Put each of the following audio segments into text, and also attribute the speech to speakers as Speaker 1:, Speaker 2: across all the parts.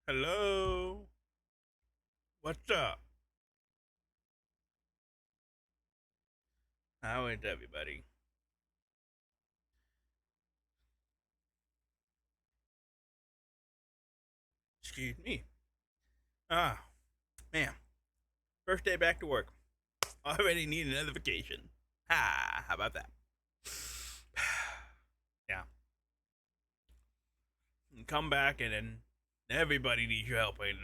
Speaker 1: Hello. What's up? How is everybody? Excuse me. Ah, man. First day back to work. Already need another vacation. Ha! How about that? Yeah. And come back and then everybody needs your help. And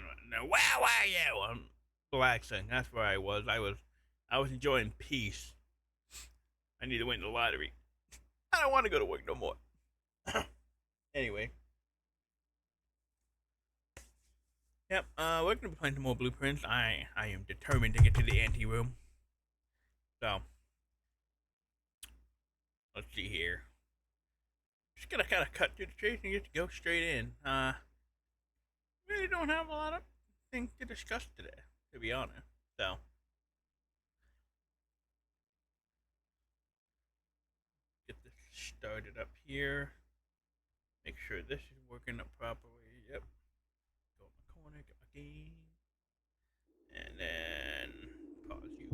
Speaker 1: wow, yeah. I'm relaxing. That's where I was. I was enjoying peace. I need to win the lottery. I don't want to go to work no more. Anyway. Yep. We're gonna be playing some more blueprints. I am determined to get to the ante room. So let's see here. Just gonna kind of cut through the chase and just go straight in. Really don't have a lot of things to discuss today, to be honest. So get this started up here. Make sure this is working up properly. Yep. Go in my corner, get my game, and then pause you.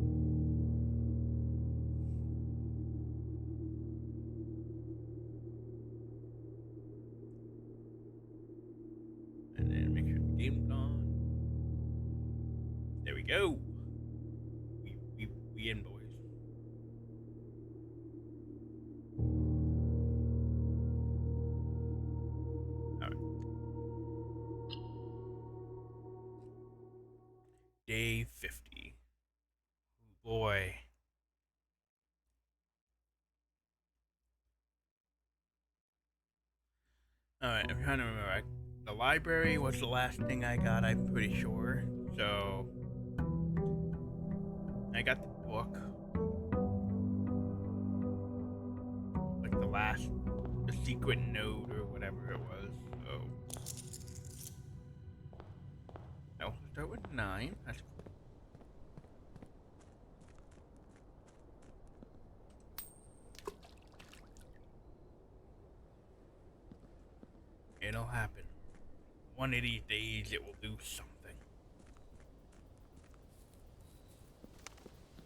Speaker 1: And then make sure the game's on. There we go. We in, boys. All right. Day 50. Boy. Alright, I'm trying to remember. The library was the last thing I got, I'm pretty sure. So, I got the book. Like the secret note or whatever it was. So, I'll start with 9. That's cool. It'll happen. One of these days it will do something.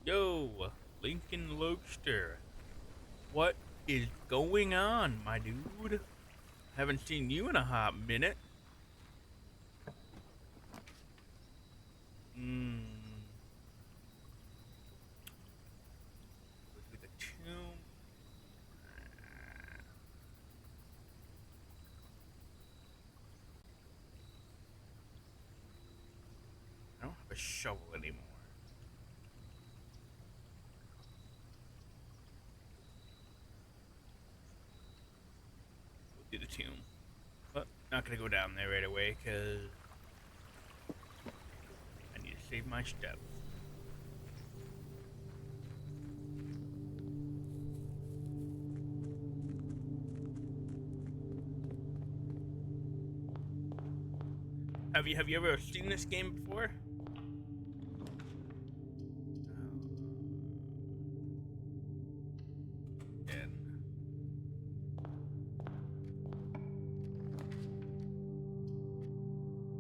Speaker 1: Yo, Lincoln Loadster. What is going on, my dude? Haven't seen you in a hot minute. Hmm. Go through the tomb. I don't have a shovel anymore. Go through the tomb. But not gonna go down there right away because I need to save my steps. Have you ever seen this game before? And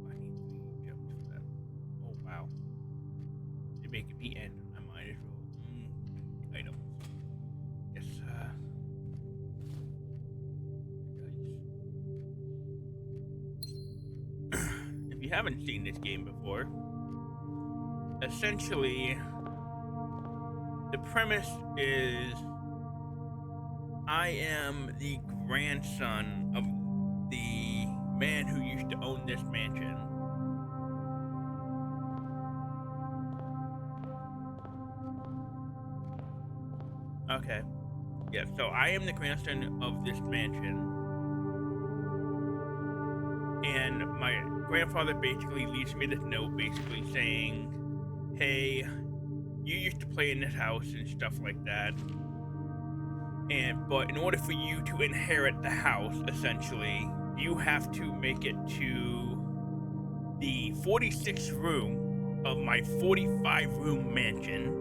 Speaker 1: I need 3 jumps for that. Oh wow. They're making me end. I might as well. Items. Yes, if you haven't seen this game before, essentially the premise is I am the grandson of the man who used to own this mansion. Okay. Yeah, so I am the grandson of this mansion. And my grandfather basically leaves me this note basically saying, hey, you used to play in this house and stuff like that. But in order for you to inherit the house, essentially, you have to make it to the 46th room of my 45-room mansion.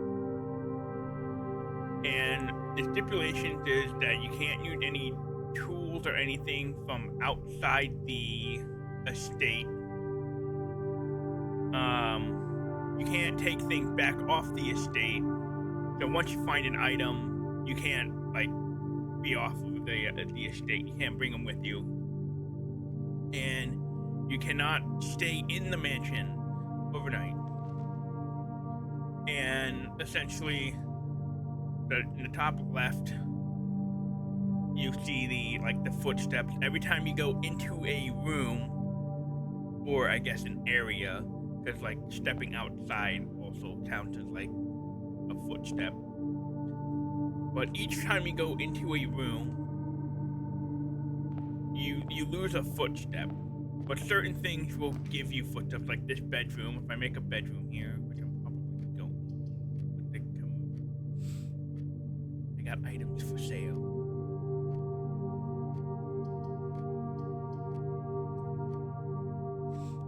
Speaker 1: And the stipulation is that you can't use any tools or anything from outside the estate take things back off the estate. So once you find an item, you can't like be off of the estate. You can't bring them with you, and you cannot stay in the mansion overnight. And essentially, in the top left, you see the footsteps every time you go into a room, or I guess an area, because like stepping outside also counts as like a footstep. But each time you go into a room, you lose a footstep. But certain things will give you footsteps, like this bedroom. If I make a bedroom here, which I'm probably going, they got items for sale.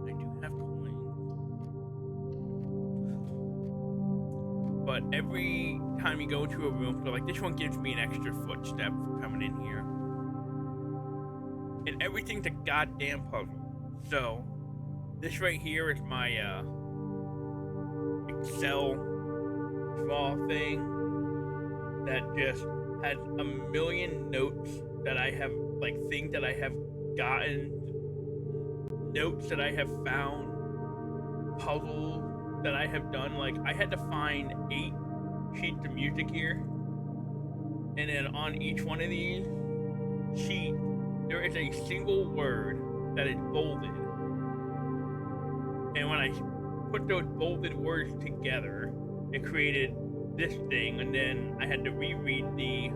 Speaker 1: I do have coins. But every time you go to a room, so like this one gives me an extra footstep for coming in here. And everything's a goddamn puzzle. So, this right here is my Excel draw thing that just has a million notes that I have, like things that I have gotten, notes that I have found, puzzles that I have done. Like, I had to find 8 sheets of music here, and then on each one of these sheets, there is a single word that is bolded, and when I put those bolded words together, it created this thing, and then I had to reread the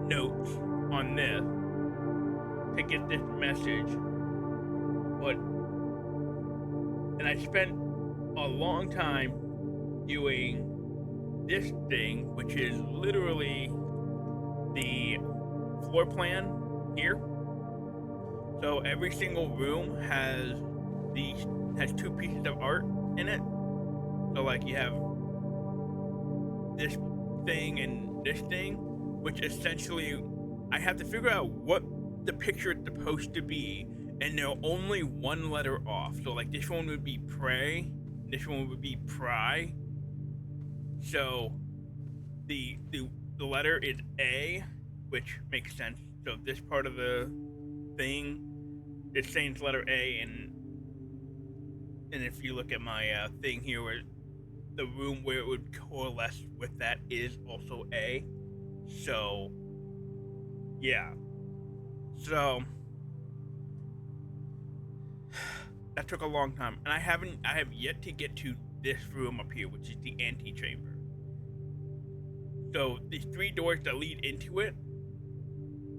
Speaker 1: notes on this to get this message. And I spent a long time doing this thing, which is literally the floor plan here. So every single room has 2 pieces of art in it. So like you have this thing and this thing, which essentially I have to figure out what the picture is supposed to be, and they're only one letter off. So like this one would be pray, this one would be pry. So the letter is A, which makes sense. So this part of the thing, it's saying it's letter A, and if you look at my thing here, where the room where it would coalesce with that is also A. So yeah, so that took a long time, and I have yet to get to this room up here, which is the antechamber. So these 3 doors that lead into it,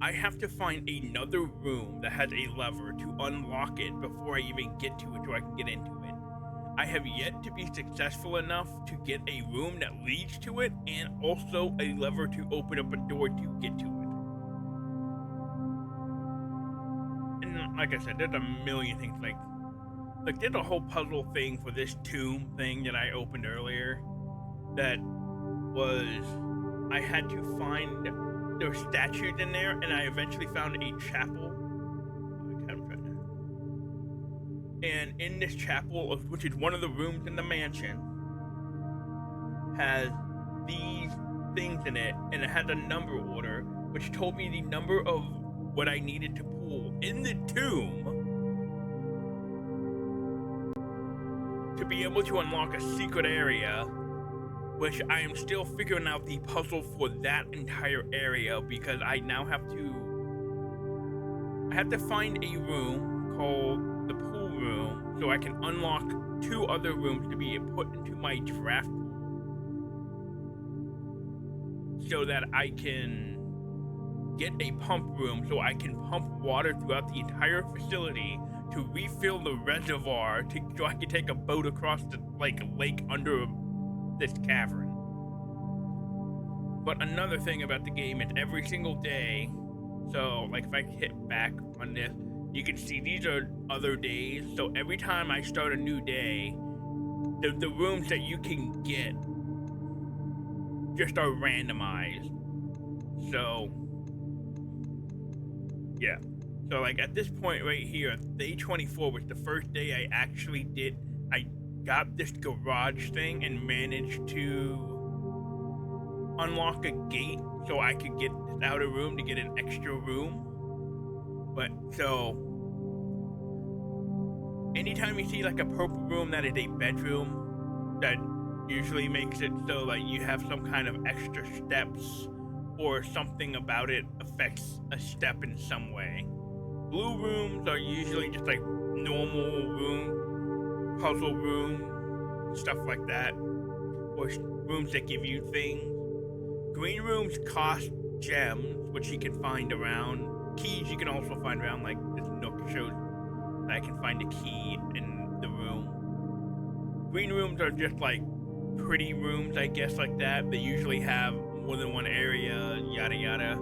Speaker 1: I have to find another room that has a lever to unlock it before I even get to it, so I can get into it. I have yet to be successful enough to get a room that leads to it, and also a lever to open up a door to get to it. And like I said, there's a million things, like there's a whole puzzle thing for this tomb thing that I opened earlier, that was, I had to find, there were statues in there, and I eventually found a chapel. And in this chapel, which is one of the rooms in the mansion, has these things in it, and it had a number order, which told me the number of what I needed to pull in the tomb to be able to unlock a secret area, which I am still figuring out the puzzle for that entire area, because I now have to find a room called the pool room, so I can unlock 2 other rooms to be put into my draft pool, so that I can get a pump room, so I can pump water throughout the entire facility to refill the reservoir, so I can take a boat across the lake under this cavern. But another thing about the game is every single day, so like if I hit back on this, you can see these are other days. So every time I start a new day, the rooms that you can get just are randomized. So yeah, so like at this point right here, day 24 was the first day I actually got this garage thing and managed to unlock a gate so I could get this outer room to get an extra room. But so anytime you see like a purple room that is a bedroom, that usually makes it so that you have some kind of extra steps or something about it affects a step in some way. Blue rooms are usually just like normal room, puzzle room, stuff like that, or rooms that give you things. Green rooms cost gems, which you can find around. Keys you can also find around, like this nook shows that I can find a key in the room. Green rooms are just like pretty rooms, I guess, like that. They usually have more than one area, yada yada.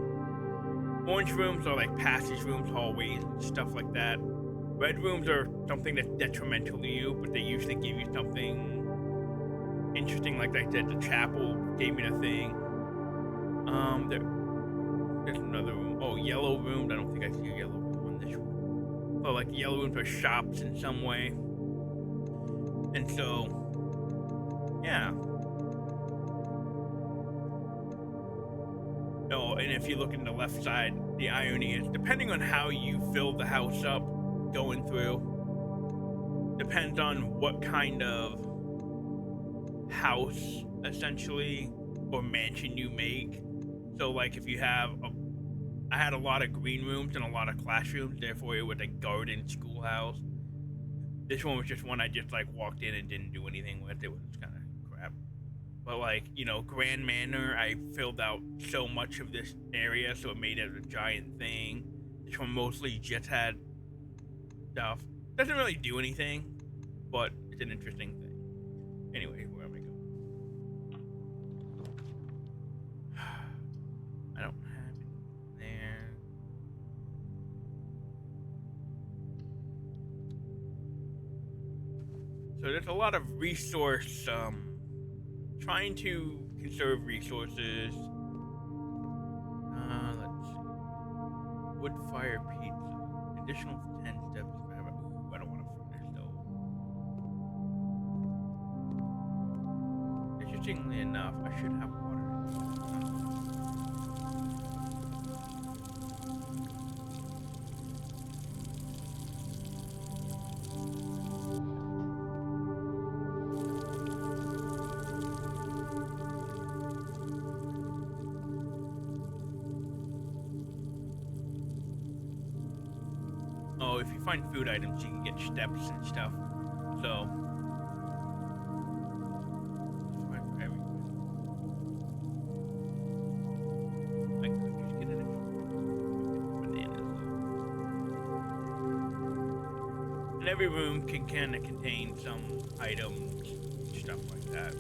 Speaker 1: Orange rooms are like passage rooms, hallways, stuff like that. Red rooms are something that's detrimental to you, but they usually give you something interesting. Like I said, the chapel gave me the thing. There's another room. Oh, yellow rooms. I don't think I see a yellow room on this one. Oh, like yellow rooms are shops in some way. And so, yeah. Oh, and if you look in the left side, the irony is, depending on how you fill the house up going through, depends on what kind of house, essentially, or mansion you make. So, like, if you have I had a lot of green rooms and a lot of classrooms, therefore it was a garden schoolhouse. This one was just one I just, like, walked in and didn't do anything with. It was kind of crap. But, like, you know, Grand Manor, I filled out so much of this area, so it made it a giant thing. This one mostly just had stuff. Doesn't really do anything, but it's an interesting thing. Anyway, where am I going? I don't have it there. So there's a lot of resource, trying to conserve resources. Let's see. Wood fire pizza. Additional 10 steps. Ooh, I don't want to furnace though. Interestingly enough, I should have water. Oh, if you find food items, you can get steps and stuff. So, I could just get an extra bananas. And every room can kind of contain some items, stuff like that.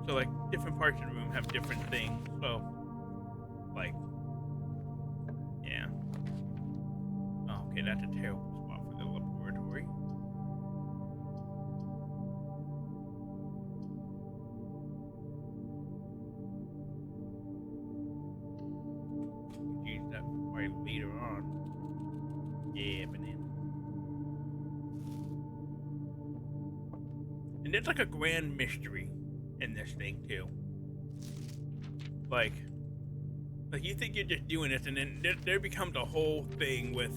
Speaker 1: So, like, different parts of the room have different things, so, like, yeah. Oh, okay, that's a terrible spot for the laboratory. Use that right later on. Yeah, banana. And there's like a grand mystery in this thing too. Like you think you're just doing this, and then there becomes a whole thing with,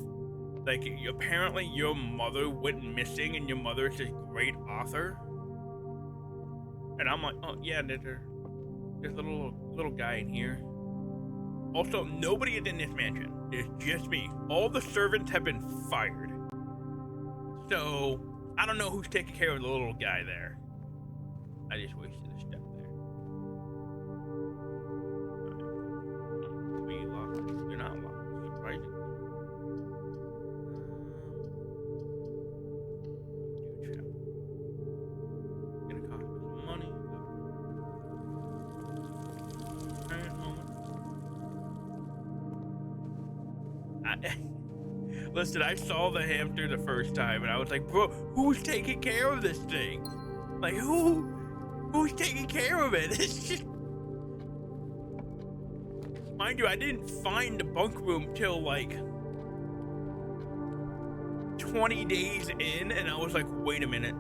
Speaker 1: like, apparently your mother went missing, and your mother is this great author. And I'm like, oh yeah, there's a little guy in here. Also, nobody is in this mansion. It's just me. All the servants have been fired. So I don't know who's taking care of the little guy there. I just wasted a step there. Are you locked? You're not locked, surprisingly. Do chapel. Gonna cost me some money. Current moment. Listen, I saw the hamster the first time, and I was like, bro, who's taking care of this thing? Like, who's taking care of it? It's just, mind you, I didn't find the bunk room till like 20 days in, and I was like, wait a minute.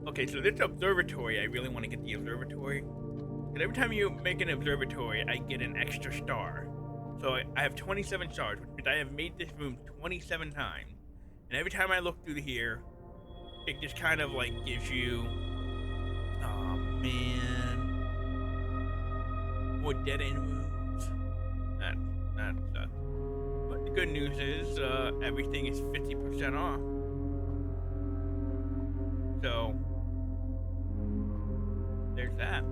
Speaker 1: Okay, so this observatory, I really want to get the observatory. And every time you make an observatory, I get an extra star. So I have 27 stars, which means I have made this room 27 times. And every time I look through here, it just kind of like gives you, oh man, more dead end rooms. That sucks. But the good news is everything is 50% off. So there's that.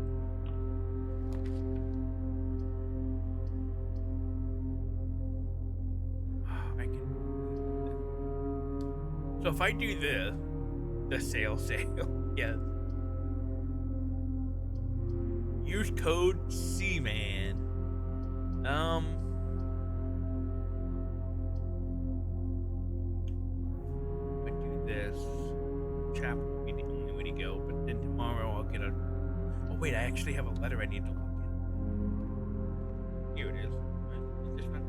Speaker 1: So if I do the sale, yes. Use code CMAN. If I do this, chapel would be the only way to go, but then tomorrow I'll get a, oh wait, I actually have a letter I need to look in. Here it is. Is this one?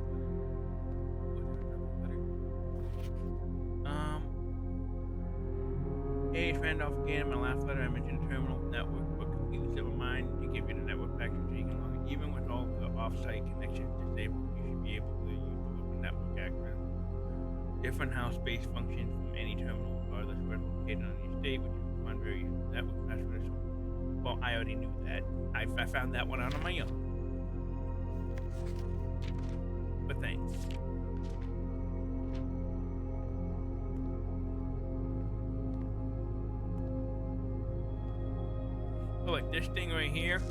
Speaker 1: Hey, Randolph again. My last letter I mentioned terminal network, but completely civil mind to give you the network package so you can log in. Even with all the off-site connections disabled, you should be able to use the local network access. Different house-based functions from any terminal, regardless where it's located on your state, which you can find very useful. Network password is, well, I already knew that. I found that one out on my own. But thanks. So like this thing right here,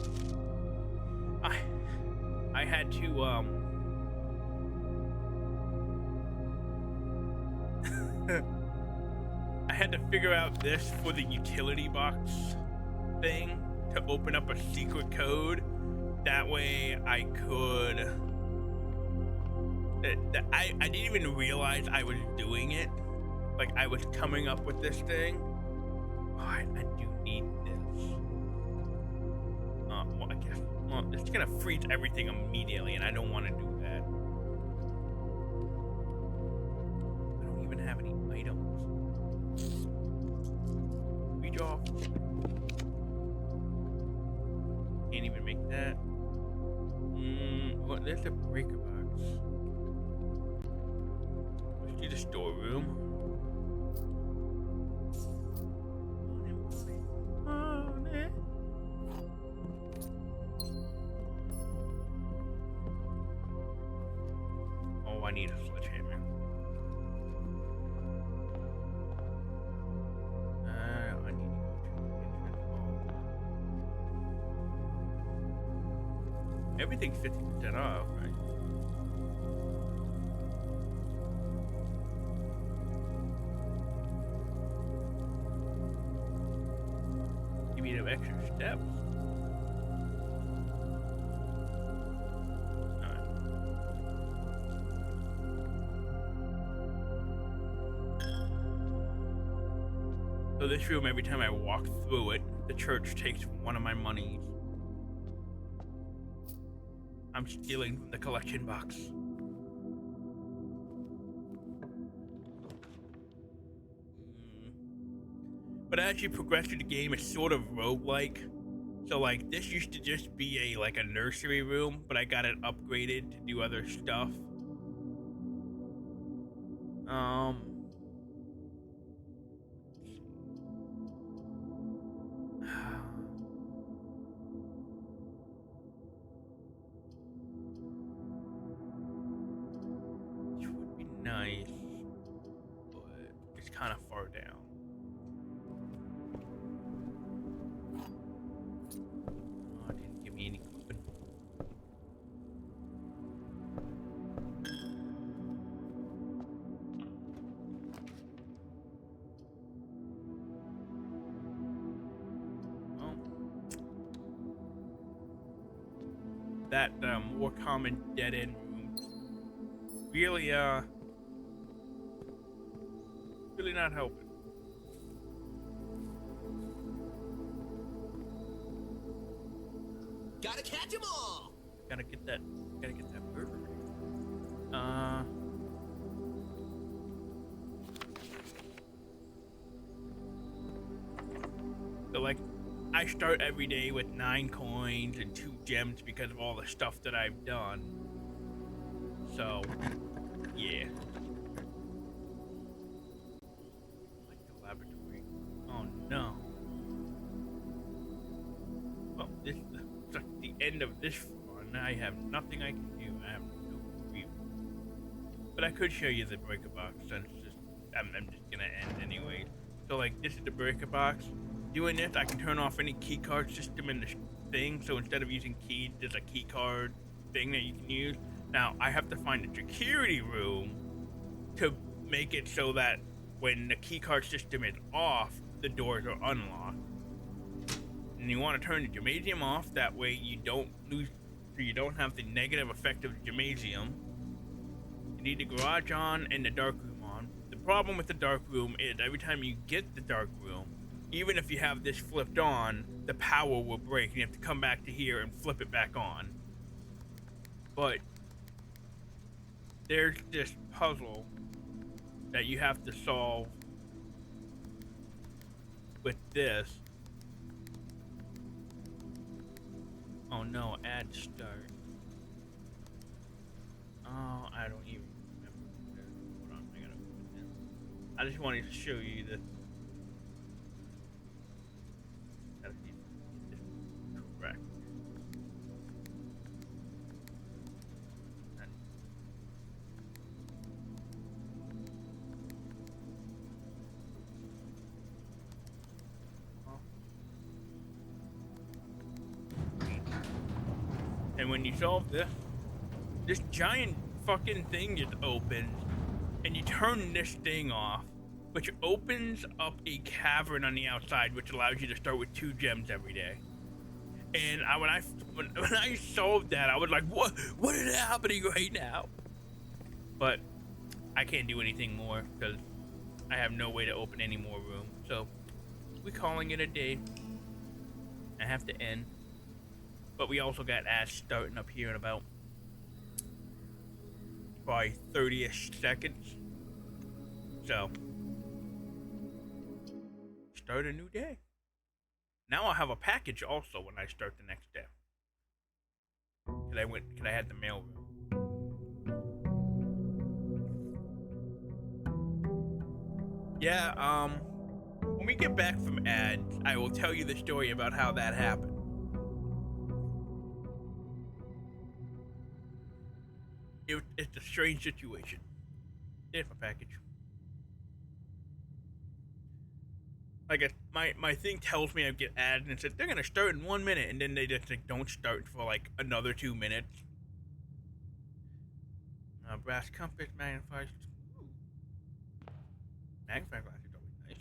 Speaker 1: I had to I had to figure out this for the utility box thing to open up a secret code. That way I could I didn't even realize I was doing it. Like I was coming up with this thing. Oh, I do need this. Well, I guess. Well, it's gonna freeze everything immediately, and I don't want to do that. I don't even have any items. Redraw. Can't even make that. Well, there's a breaker box. Let's do the storeroom. Oh, I need a sledgehammer. I need to go to the entrance hall. Everything's 50% off, right? Give me them extra steps. So this room, every time I walk through it, the church takes one of my monies. I'm stealing from the collection box. But as you progress through the game, it's sort of roguelike. So like this used to just be a nursery room, but I got it upgraded to do other stuff. Which would be nice, but it's kind of far down. Oh, it didn't give me any coupon. that more common dead end rooms really really not helping.
Speaker 2: Gotta catch 'em all.
Speaker 1: Gotta get that burger. So like, I start every day with 9 coins and 2 gems because of all the stuff that I've done. So, yeah. Like the laboratory. Oh no. Well, this is the end of this fun. I have nothing I can do. I have no review. But I could show you the breaker box since I'm just gonna end anyway. So like, this is the breaker box. Doing this, I can turn off any key card system in the thing. So instead of using keys, there's a key card thing that you can use. Now I have to find a security room to make it so that when the key card system is off, the doors are unlocked. And you want to turn the gymnasium off. That way you don't lose, so you don't have the negative effect of the gymnasium. You need the garage on and the dark room on. The problem with the dark room is every time you get the dark room, even if you have this flipped on, the power will break and you have to come back to here and flip it back on. But there's this puzzle that you have to solve with this. Oh no, add start. Oh, I don't even remember. Hold on, I gotta open this. I just wanted to show you the correct. And when you solve this giant fucking thing is opened, and you turn this thing off, which opens up a cavern on the outside, which allows you to start with 2 gems every day. And when I solved that, I was like, what is happening right now? But I can't do anything more because I have no way to open any more rooms. So we're calling it a day. I have to end. But we also got ads starting up here in about probably 30-ish seconds. So start a new day. Now I'll have a package also when I start the next day. Cause I had the mail room. Yeah, when we get back from ads, I will tell you the story about how that happened. It's a strange situation. There's my package. Like my thing tells me I get ads and it says they're gonna start in 1 minute, and then they just like don't start for like another 2 minutes. Brass compass, magnifying glass is always nice.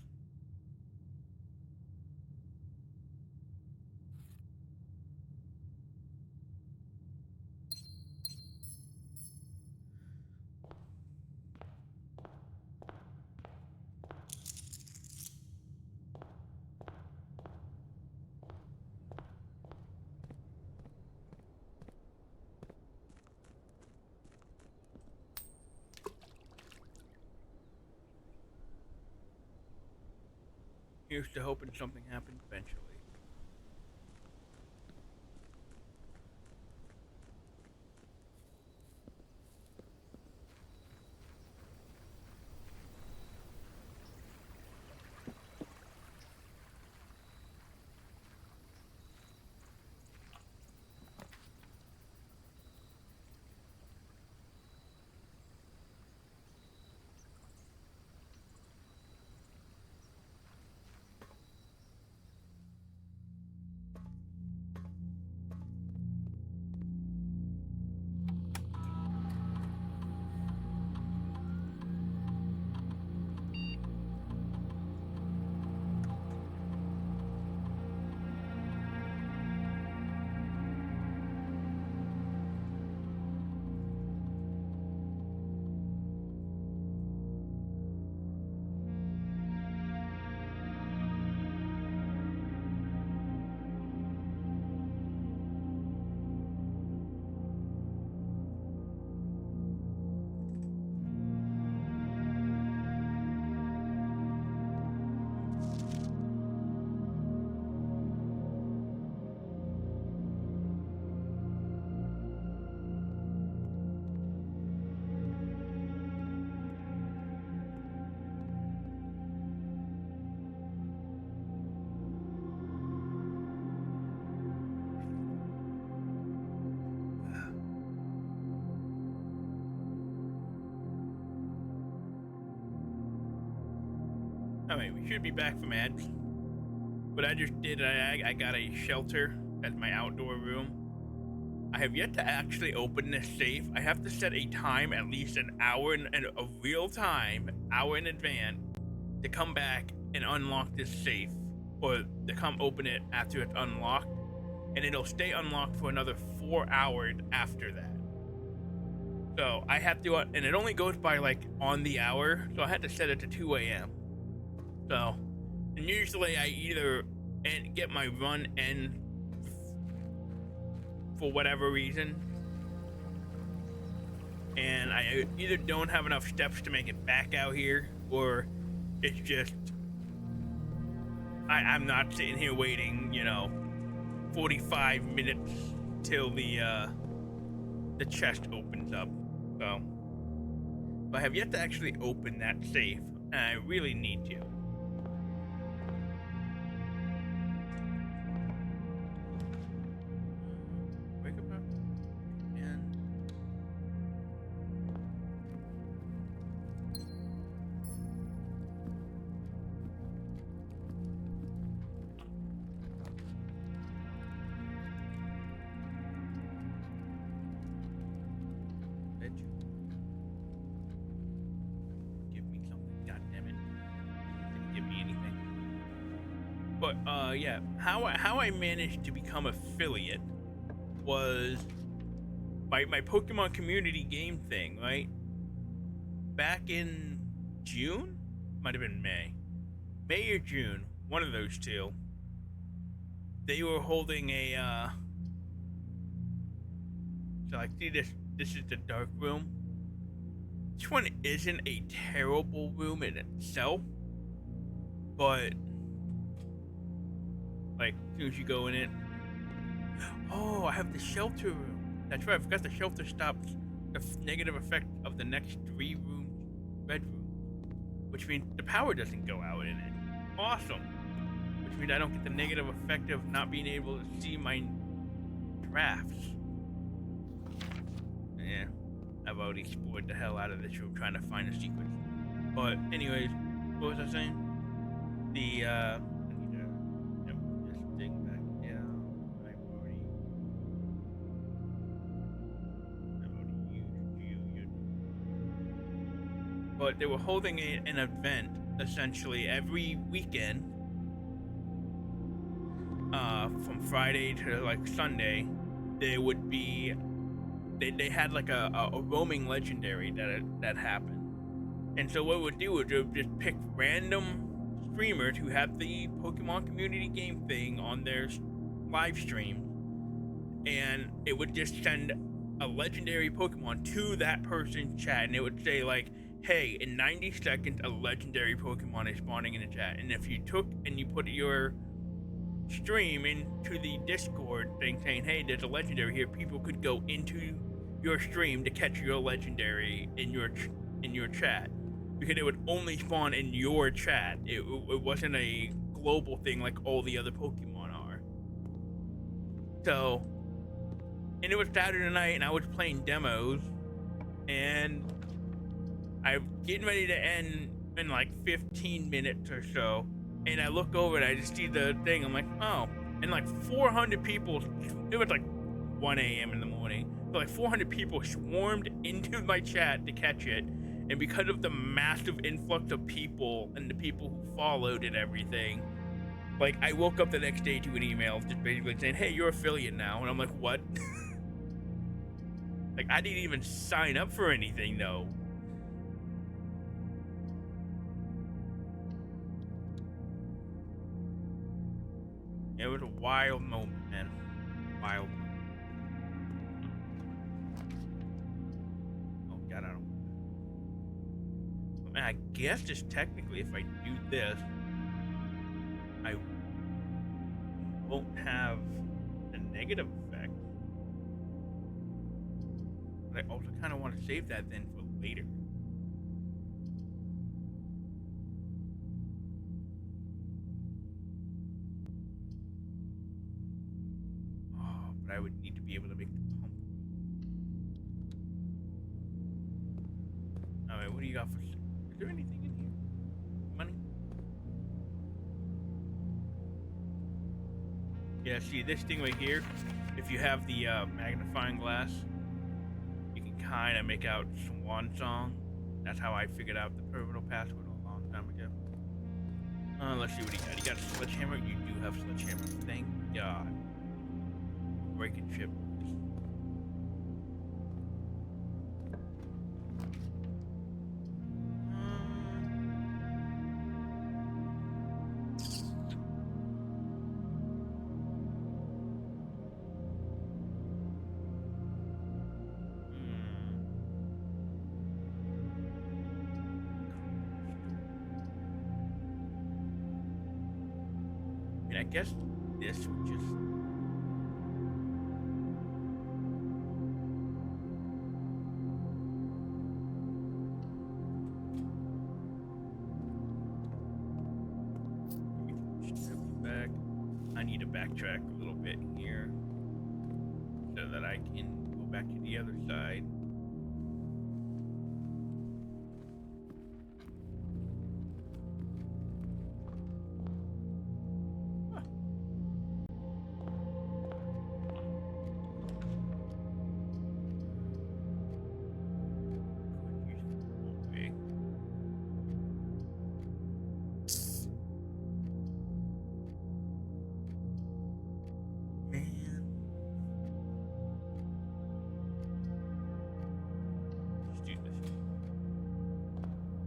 Speaker 1: Here's to hoping something happens eventually. Alright, we should be back from ads. What I just did, I got a shelter as my outdoor room. I have yet to actually open this safe. I have to set a time, at least an hour in a real time, hour in advance, to come back and unlock this safe, or to come open it after it's unlocked, and it'll stay unlocked for another 4 hours after that. So I have to, and it only goes by like on the hour, so I had to set it to 2 a.m. So, and usually I either get my run in for whatever reason, and I either don't have enough steps to make it back out here, or it's just I'm not sitting here waiting, 45 minutes till the chest opens up. So, but I have yet to actually open that safe, and I really need to. Wake up and give me something, god damn it. Didn't give me anything. But yeah, how I managed to become affiliate was my Pokemon community game thing, right? Back in June? Might have been May or June, one of those two. They were holding a so like, see this is the dark room. This one isn't a terrible room in itself, but like as soon as you go in it, oh, I have the shelter room. That's right, I forgot the shelter stops the negative effect of the next 3 rooms, bedroom, which means the power doesn't go out in it. Awesome. Which means I don't get the negative effect of not being able to see my drafts. Yeah, I've already explored the hell out of this room trying to find a secret. But anyways, what was I saying? The I need to just dig back down. I've already used you. But they were holding an event essentially every weekend, from Friday to like Sunday. There would be they had like a roaming legendary that happened. And so what it would do is it would just pick random streamers who have the Pokemon community game thing on their live stream, and it would just send a legendary Pokemon to that person's chat, and it would say like, hey, in 90 seconds a legendary Pokemon is spawning in the chat, and if you took and you put your stream into the Discord thing saying, hey, there's a legendary here, people could go into your stream to catch your legendary in your chat, because it would only spawn in your chat. It wasn't a global thing like all the other Pokemon are. So, and it was Saturday night, and I was playing demos, and I'm getting ready to end in like 15 minutes or so, and I look over and I just see the thing. I'm like, oh, and like 400 people. It was like 1 a.m. in the morning. But like 400 people swarmed into my chat to catch it, and because of the massive influx of people and the people who followed and everything, like I woke up the next day to an email just basically saying, hey, you're affiliate now, and I'm like, what? Like I didn't even sign up for anything though. It was a wild moment, man. Wild. Oh god, I don't. I mean, I guess just technically, if I do this, I won't have the negative effect. But I also kind of want to save that then for later. But I would need to be able to make the pump. Alright, what do you got for... Is there anything in here? Money? Yeah, see this thing right here. If you have the magnifying glass, you can kind of make out Swan Song. That's how I figured out the terminal password a long time ago. Let's see what he got. He got a sledgehammer. You do have sledgehammer. Thank God. Breaking ship. I mean, I guess this would just. Back. I need to backtrack a little bit here so that I can go back to the other side.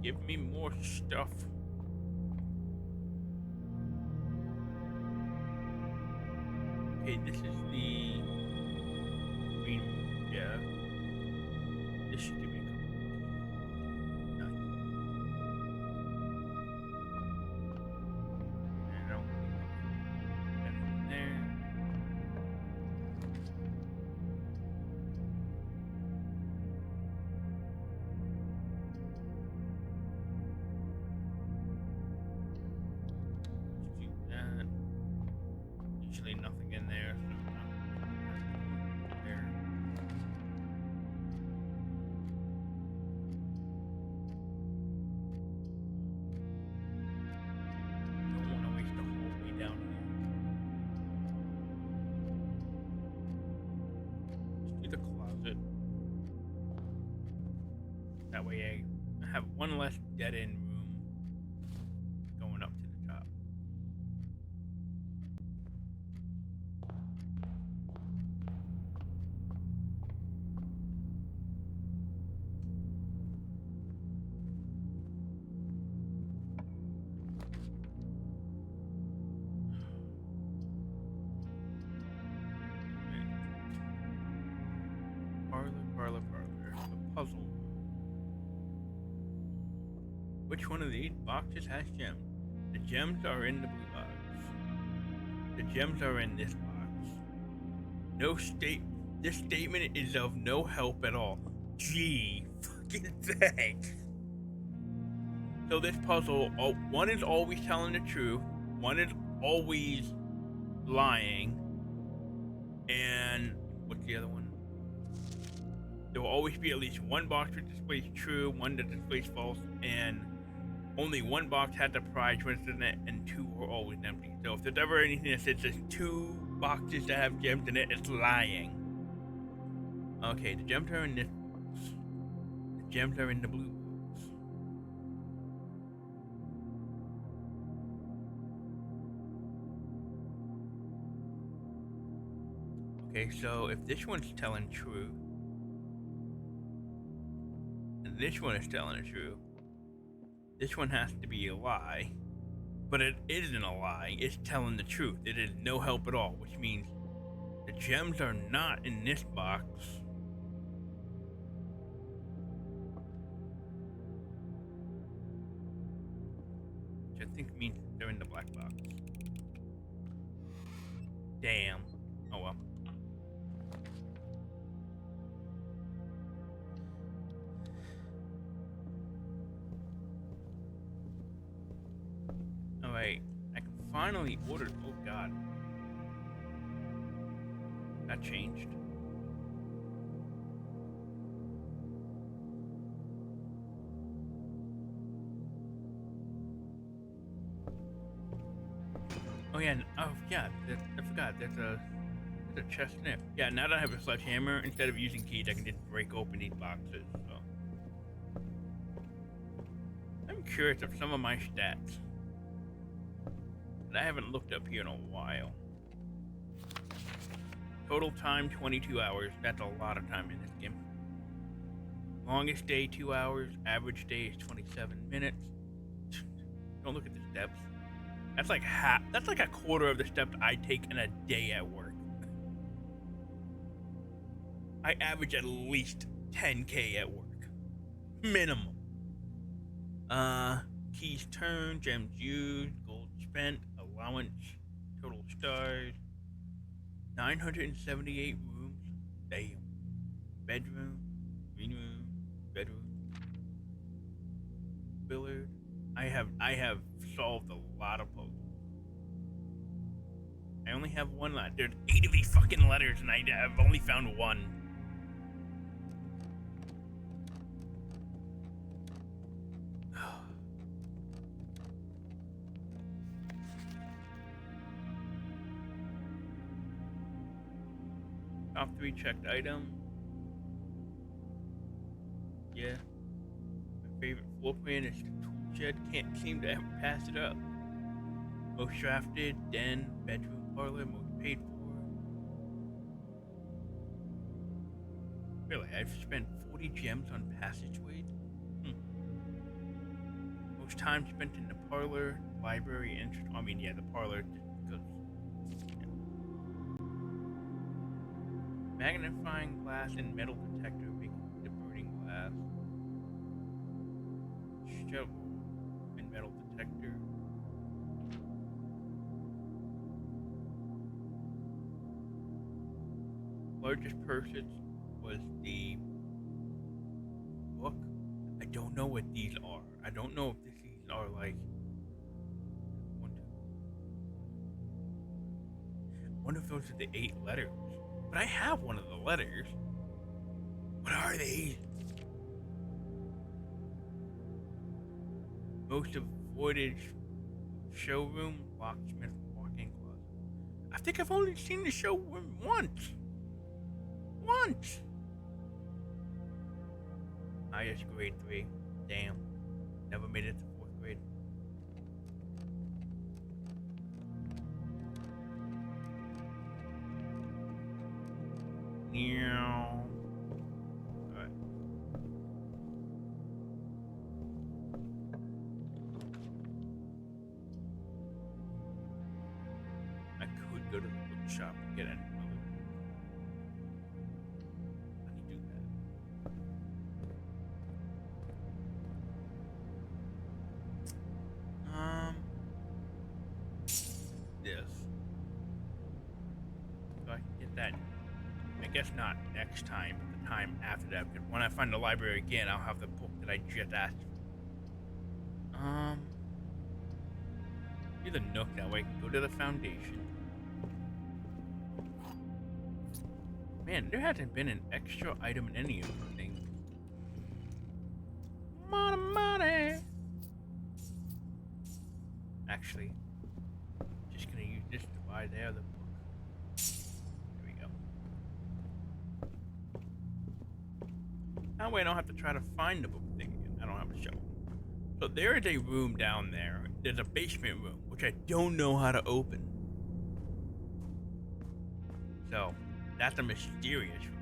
Speaker 1: Give me more stuff. Okay, this is the green room. Yeah. This should give me a couple. Nice. And I don't think anything there. Usually nothing in there, so there. Don't want to waste the whole way down here. Let's do the closet. That way I have one less dead end room going up to the top. Parlor. The puzzle. Which one of these boxes has gems? The gems are in the blue box. The gems are in this box. This statement is of no help at all. Gee, fucking thanks. So this puzzle, one is always telling the truth, one is always lying, and what's the other one? There will always be at least one box that displays true, one that displays false, and only one box has the prize in it, and two are always empty. So if there's ever anything that says there's two boxes that have gems in it, it's lying. Okay, the gems are in this box. The gems are in the blue box. Okay, so if this one's telling true, and this one is telling the truth, this one has to be a lie. But it isn't a lie, it's telling the truth. It is no help at all, which means the gems are not in this box. Which I think means they're in the black box. Damn. Oh well. Alright, I can finally order. Oh god. That changed. Oh yeah, oh yeah, I forgot. There's a chest there. Yeah, now that I have a sledgehammer, instead of using keys, I can just break open these boxes. So I'm curious of some of my stats that I haven't looked up here in a while. Total time 22 hours. That's a lot of time in this game. Longest day 2 hours. Average day is 27 minutes. Don't look at the steps. That's like half. That's like a quarter of the steps I take in a day at work. I average at least 10K at work, minimum. Keys turned, gems used, gold spent, allowance, total stars, 978 rooms. Damn. Bedroom, green room, bedroom, billiard. I have solved a lot of puzzles. I only have one left. There's 8 of these fucking letters, and I've only found one. Top 3 checked item. Yeah. My favorite floor plan is the tool shed. Can't seem to ever pass it up. Most drafted, den, bedroom, parlor, most paid for. Really, I've spent 40 gems on passageways? Most time spent in the parlor, library, and I mean, yeah, the parlor, because magnifying glass and metal detector making the burning glass. Shovel and metal detector. Largest purchase was the book. I don't know what these are. I don't know if these are like one of those are the 8 letters. But I have one of the letters. What are they? Most avoided showroom, locksmith, walk-in closet. I think I've only seen the showroom once. Once. Highest grade 3. Damn. Never made it to 4th grade. Meow. Alright. I could go to the bookshop and get another. I could do that. This. So I can get that. I guess not next time, but the time after that. Because when I find the library again, I'll have the book that I just asked for. Do the nook that way. Go to the foundation. Man, there hasn't been an extra item in any of these things. Money. Actually, just gonna use this to buy the other book. There we go. That way I don't have to try to find the book thing again. I don't have a shovel. So there is a room down there. There's a basement room, which I don't know how to open. So that's a mysterious room.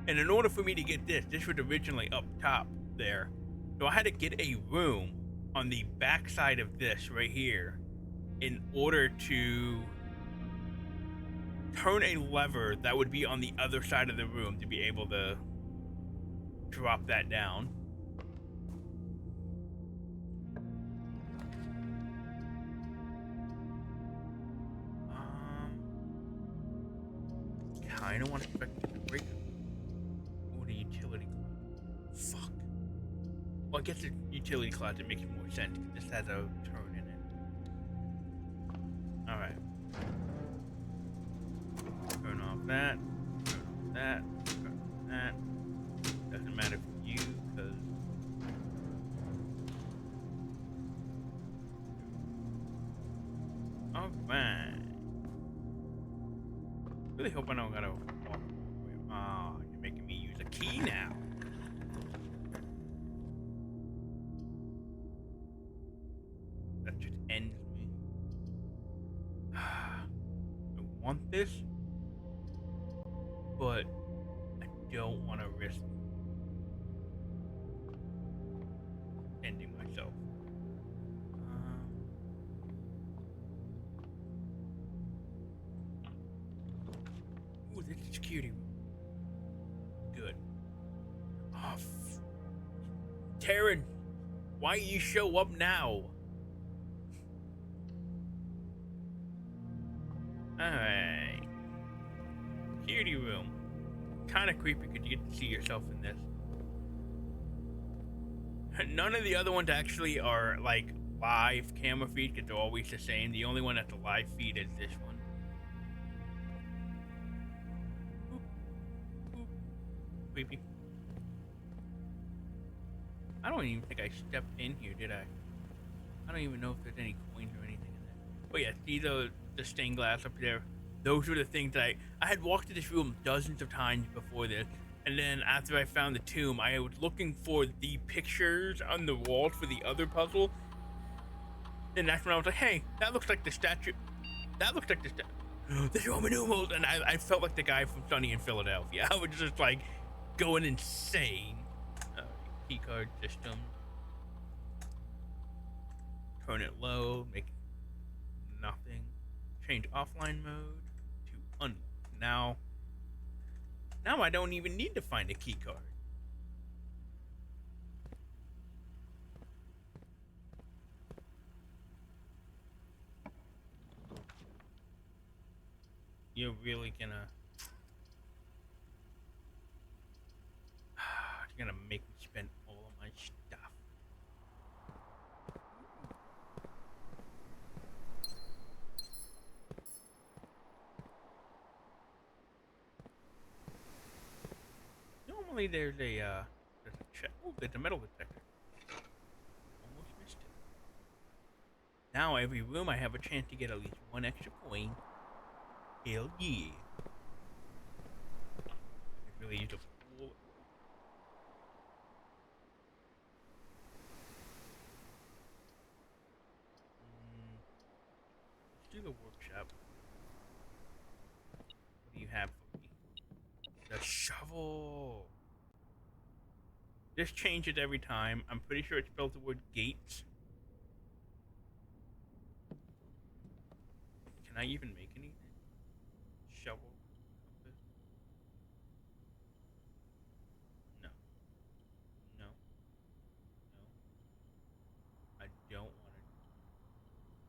Speaker 1: And in order for me to get this was originally up top there. So I had to get a room on the back side of this right here in order to turn a lever that would be on the other side of the room to be able to drop that down. Kinda want to expect it to break. Or the utility closet. Fuck. Well, I guess the utility closet makes more sense because this has a turn in it. Alright. Turn off that. Turn off that. Turn off that. Doesn't matter for you because Fine. Really hope I don't gotta walk all the way. Oh, you're making me use a key now. That just ends me. I want this, but I don't want to risk ending myself. Ooh, this is security room. Good. Oh, Taryn, why you show up now? Alright. Security room. Kind of creepy because you get to see yourself in this. None of the other ones actually are like live camera feed because they're always the same. The only one that's a live feed is this one. Creepy. I don't even think I stepped in here, did I? I don't even know if there's any coins or anything in there. But yeah, see the stained glass up there? Those were the things that I had walked to this room dozens of times before this. And then after I found the tomb, I was looking for the pictures on the walls for the other puzzle. Then that's when I was like, hey, that looks like the statue. That looks like the statue. The Roman numerals. And I felt like the guy from Sunny in Philadelphia. I was just like going insane. Keycard system. Turn it low. Make nothing. Change offline mode to unlock. Now I don't even need to find a key card. You're really gonna make me spend all of my stuff. Normally there's a check. Oh, there's a metal detector. Almost missed it. Now every room I have a chance to get at least one extra coin. Hell yeah. I really use a full. Let's do the workshop. What do you have for me? The shovel. This changes every time. I'm pretty sure it's spelled the word gates. Can I even make anything? Shovel. Compass. No. No. No. I don't want to.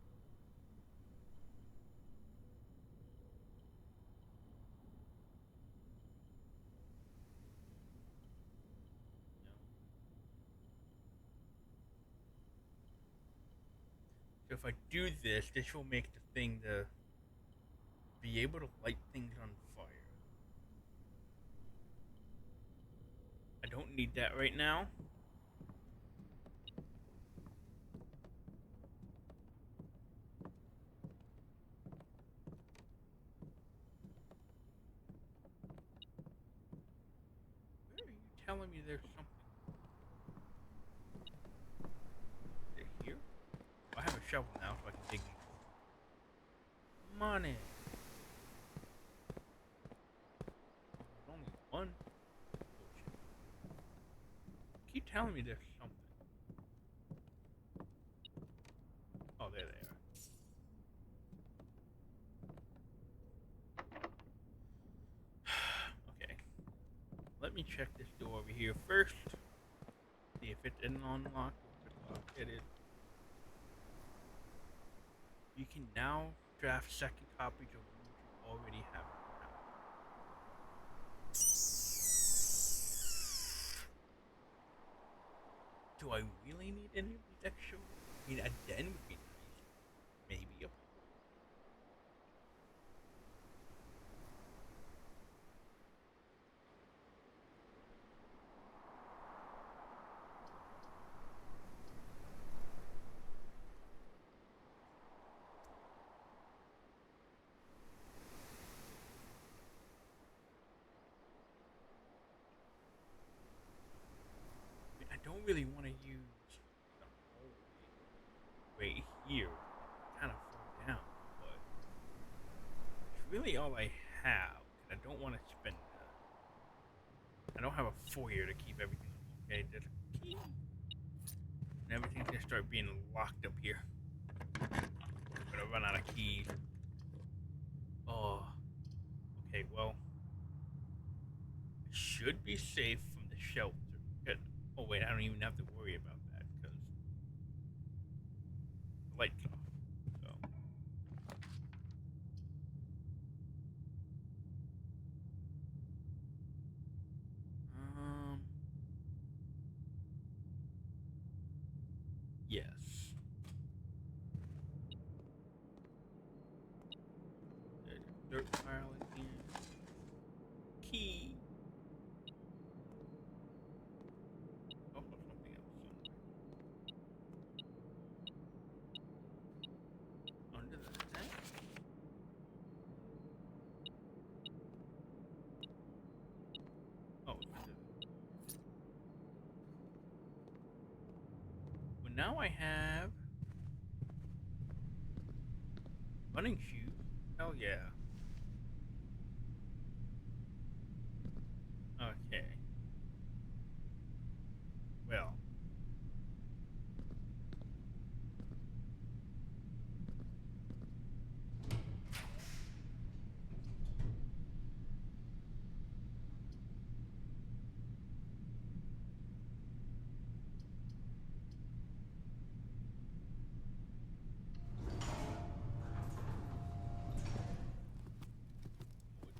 Speaker 1: No. So if I do this, this will make the thing to be able to light things on fire. I don't need that right now. Where are you telling me there's something? Is it here? I have a shovel now, so I can dig these. Money. There's only one. Bullshit. Keep telling me there's something. Oh, there they are. Okay. Let me check this door over here first. See if it didn't unlock. It is. You can now draft second copies of what you already have. Do I really need any of these extra? I mean, a den would be nice. Maybe a. really want to use the hallway right here, kind of far down, but it's really all I have. And I don't want to spend. I don't have a foyer to keep everything. Okay, there's a key, and everything's gonna start being locked up here. I'm gonna run out of keys. Oh, okay. Well, I should be safe from the shelter. Oh wait, I don't even have to worry about that because the lights off. So. Yes. There's a dirt pile in here. Key. Oh, something else somewhere. Under the deck? Oh, well, now I have running shoes. Hell yeah. Okay. Well.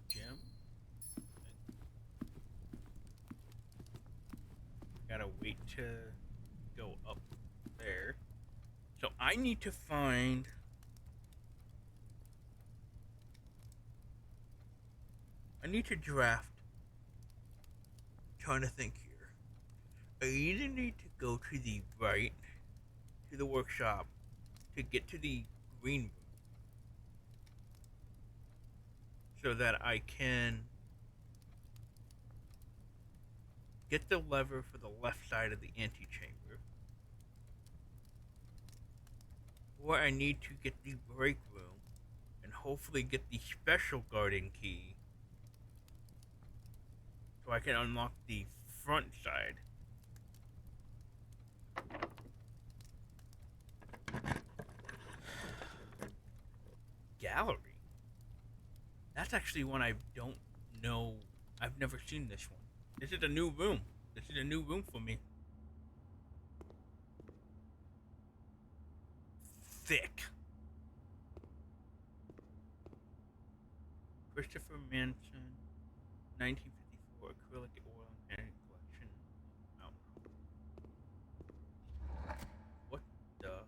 Speaker 1: Gem. Gotta wait to go up there. So I need to find. I need to draft. Trying to think here. I either need to go to the right, to the workshop, to get to the green room, so that I can get the lever for the left side of the antechamber, or I need to get the break room and hopefully get the special garden key so I can unlock the front side. Gallery. That's actually one I don't know. I've never seen this one. This is a new room. This is a new room for me. Thick. Christopher Manson, 1954 acrylic oil and painting collection. Oh, what the?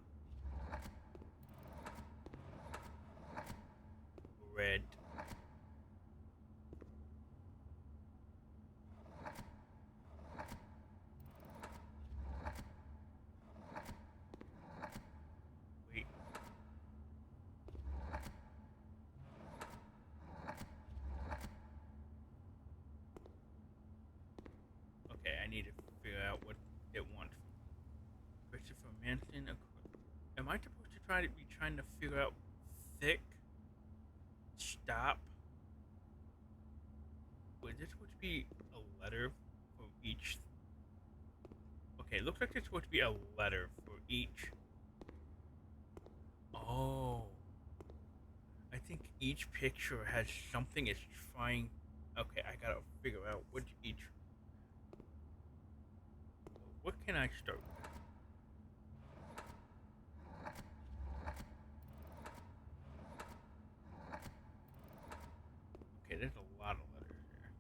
Speaker 1: Red. Wait. Okay, I need to figure out what it wants. Christopher Manson. Am I supposed to be trying to figure out thick? Stop. Wait, this would be a letter for each. Okay, it looks like there's supposed to be a letter for each. Oh. I think each picture has something it's trying. Okay, I gotta figure out which each. What can I start with? Okay, there's a lot of letters here.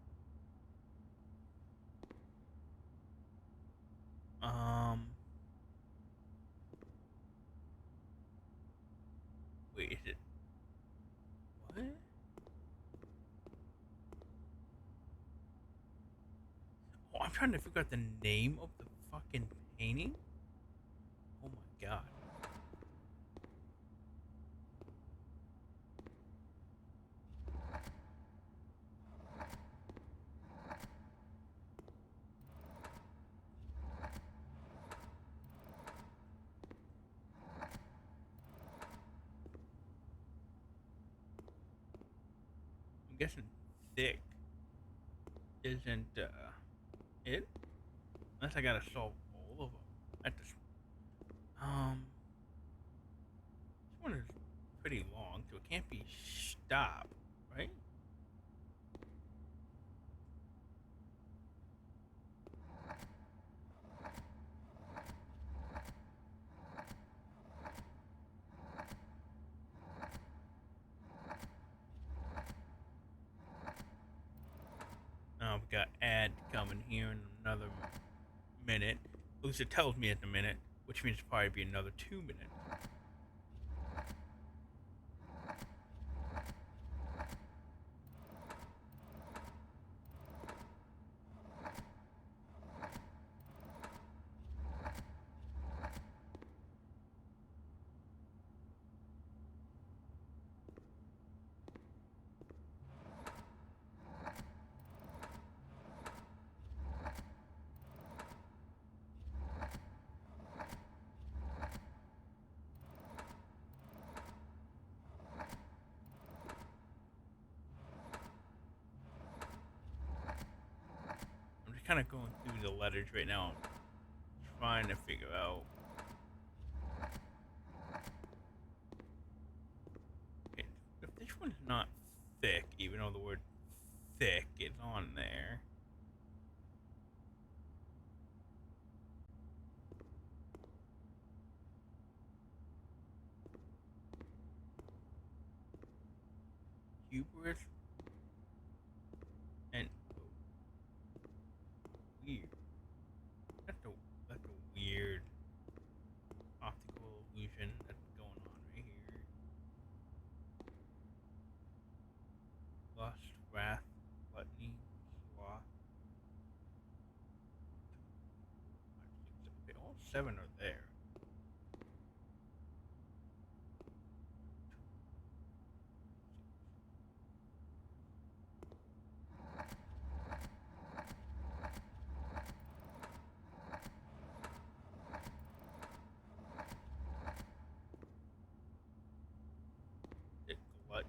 Speaker 1: Wait, is it? What? Oh, I'm trying to figure out the name of the fucking painting. Oh my god. guessing thick isn't it? Unless I gotta solve all of them. At this, this one is pretty long, so it can't be stopped, right? We got ad coming here in another minute. At least it tells me at the minute, which means it'll probably be another 2 minutes. I'm just kind of going through the letters right now, trying to figure out. Okay, if this one's not thick, even though the word thick is on there. Hubris and weird. That's a weird optical illusion that's going on right here. Lust, wrath, gluttony, sloth. Okay, all 7 are there. It glut.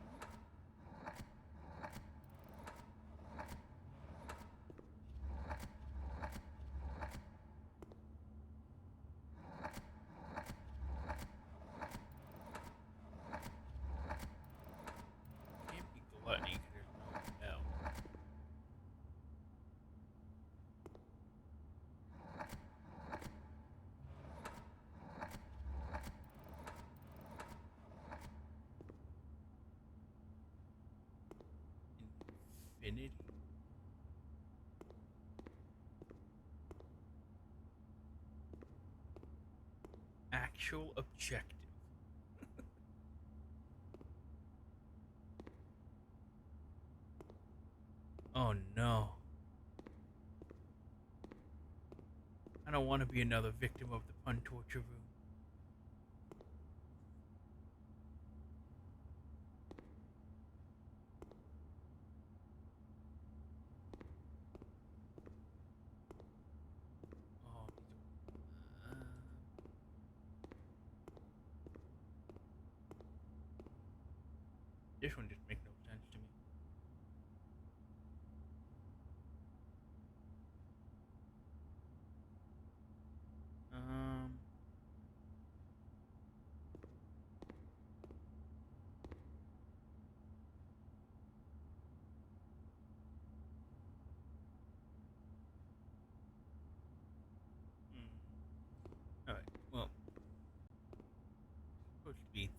Speaker 1: Can't be gluttony because there's no L. Infinity. Actual objective. Oh no. I don't want to be another victim of the pun torture room. Oh, this one just makes no sense to me. Um, all right. Well, it's supposed to be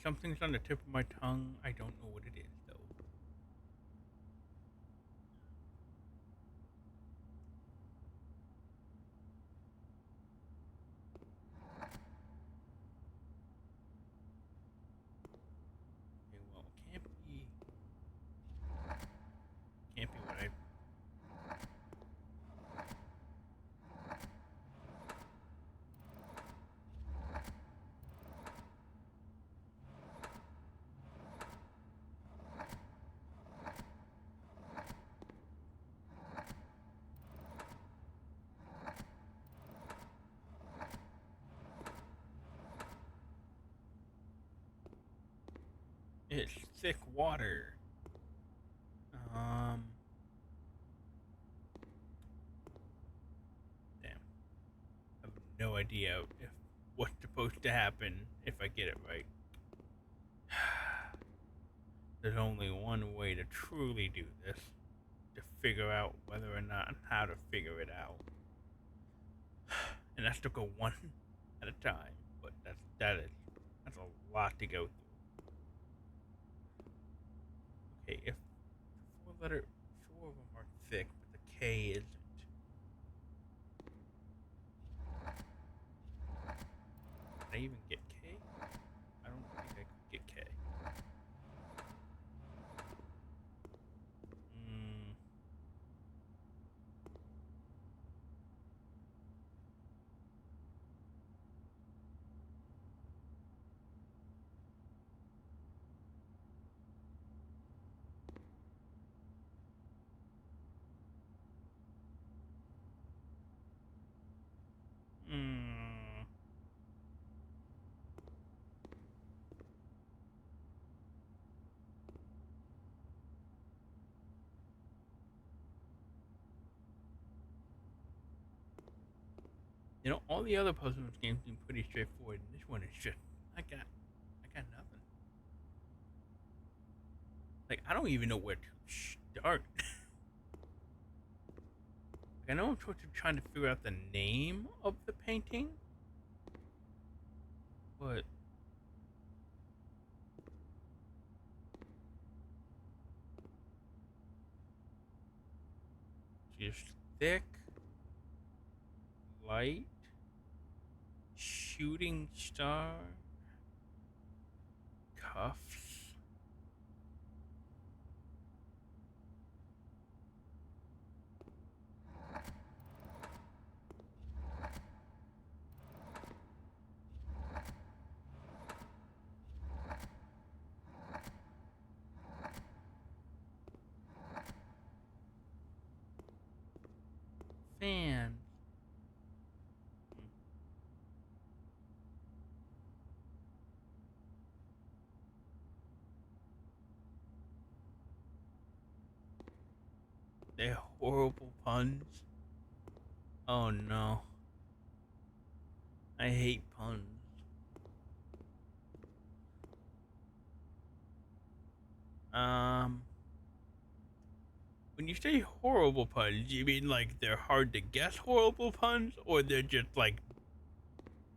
Speaker 1: Something's on the tip of my tongue. I don't know what it is though. Okay, well, can't be what I. It's thick water. Damn. I have no idea if what's supposed to happen if I get it right. There's only one way to truly do this, to figure out whether or not and how to figure it out. And that's to go one at a time. But that's a lot to go through. Okay, if four of them are thick, but the K isn't. Can I even get K? I don't think I could get K. You know, all the other puzzle games seem pretty straightforward, and this one is just I got nothing. Like I don't even know where to start. Like, I know I'm supposed to be trying to figure out the name of the painting, but just thick, light, shooting star, cuffs. Fan. They're horrible puns. Oh no. I hate puns. When you say horrible puns, you mean like they're hard to guess horrible puns, or they're just like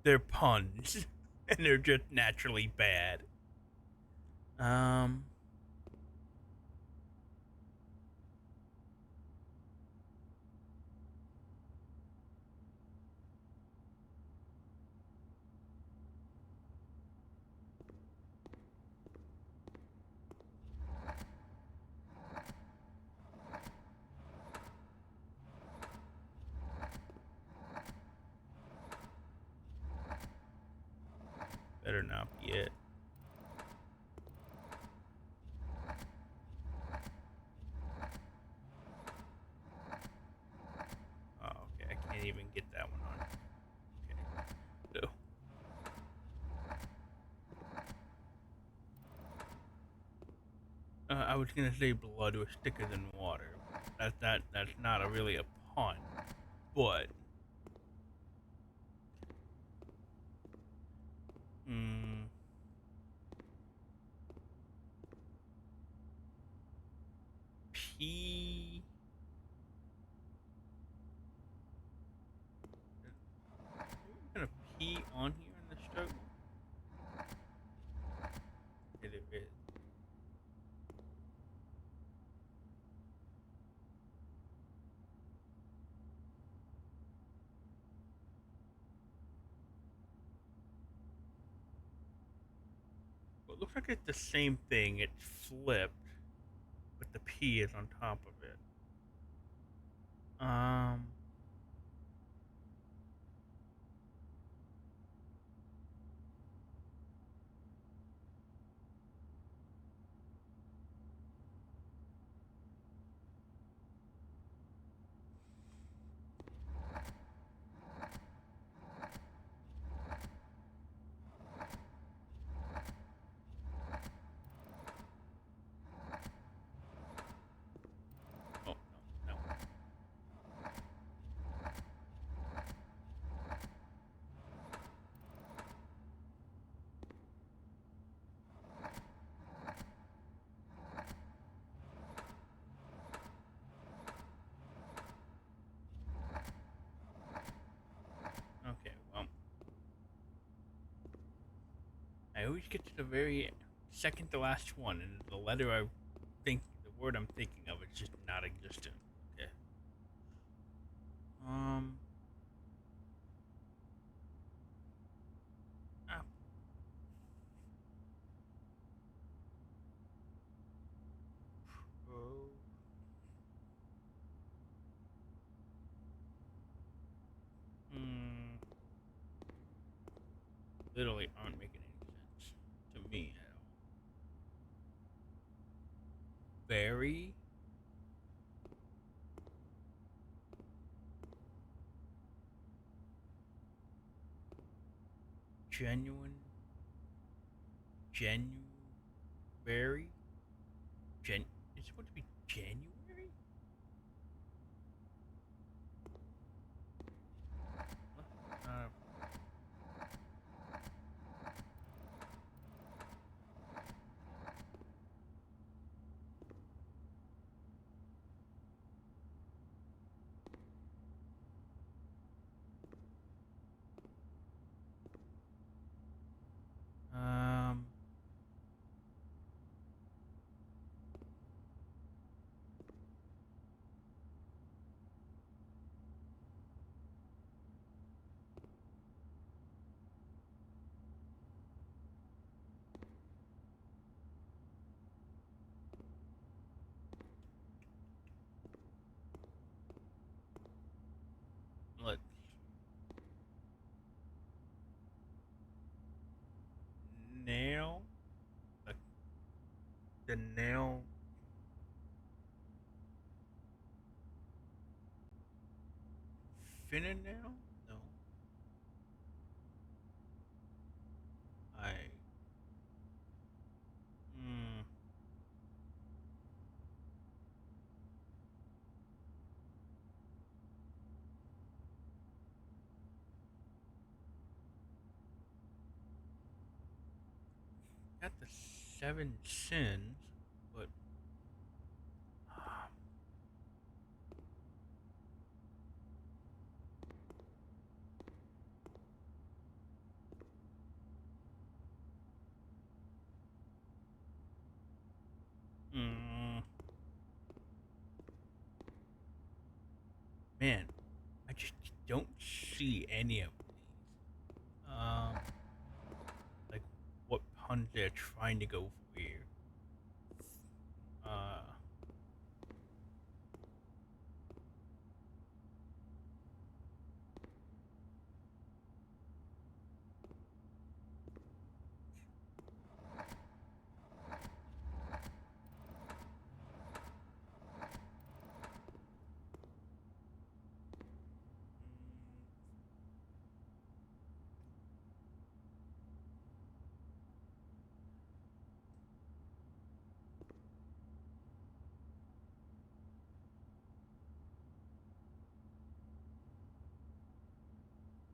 Speaker 1: they're puns and they're just naturally bad? Um, better not be it. Oh, okay, I can't even get that one on. Okay, so I was gonna say blood was thicker than water. That's not a really a pun, but mm, P. Are we gonna P on here in the struggle? like it's the same thing. It's flipped, but the P is on top of it. Um. Oh no, no. Okay, well, I always get to the very second to last one, and the letter I think, the word I'm thinking of, is just not existent. Okay. Um. Apple. Pro. Hmm. Literally aren't making any sense to me at all. Very genuine. Very gen. It's supposed to be January. Uh, um. Let's nail the, the nail. Fingernail? No. I. Mm, got the seven sins, but mm, man, I just don't see any of these. Like what puns they're trying to go for here. Uh,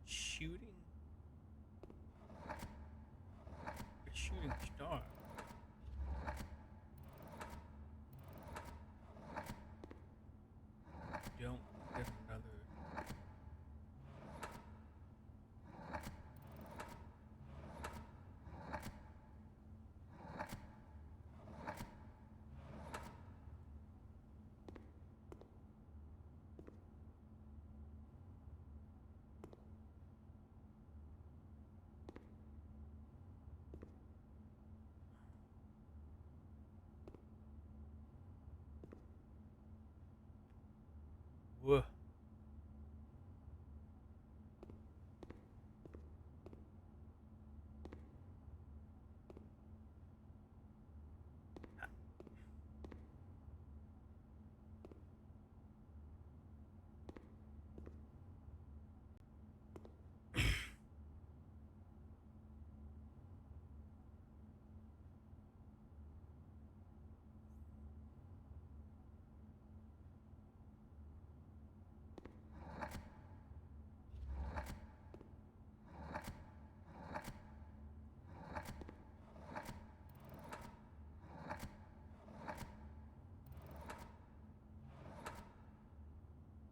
Speaker 1: shooting, a shooting star. Don't get another. Whoa.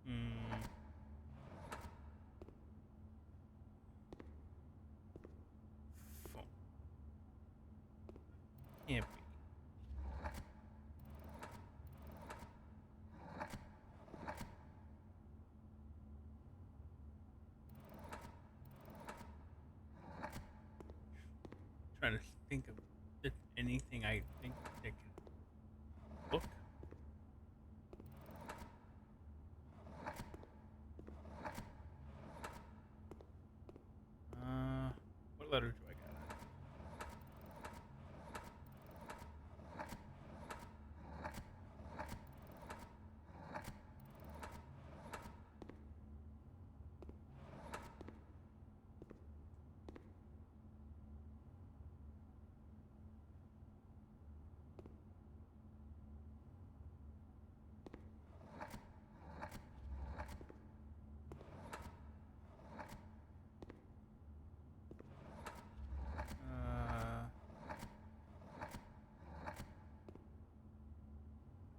Speaker 1: Mm. Phone. Can't be. Trying to think of just anything I think that can look. What letter do I got?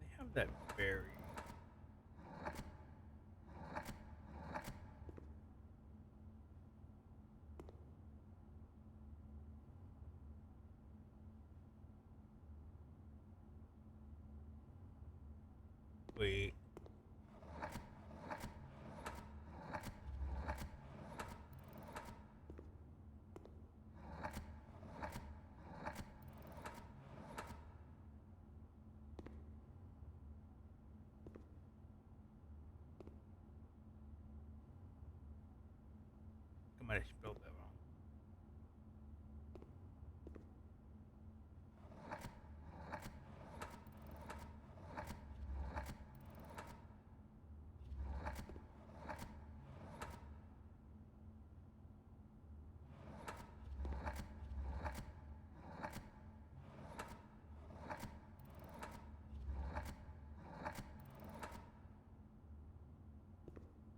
Speaker 1: They have that very. Wait. I might have spelled that wrong.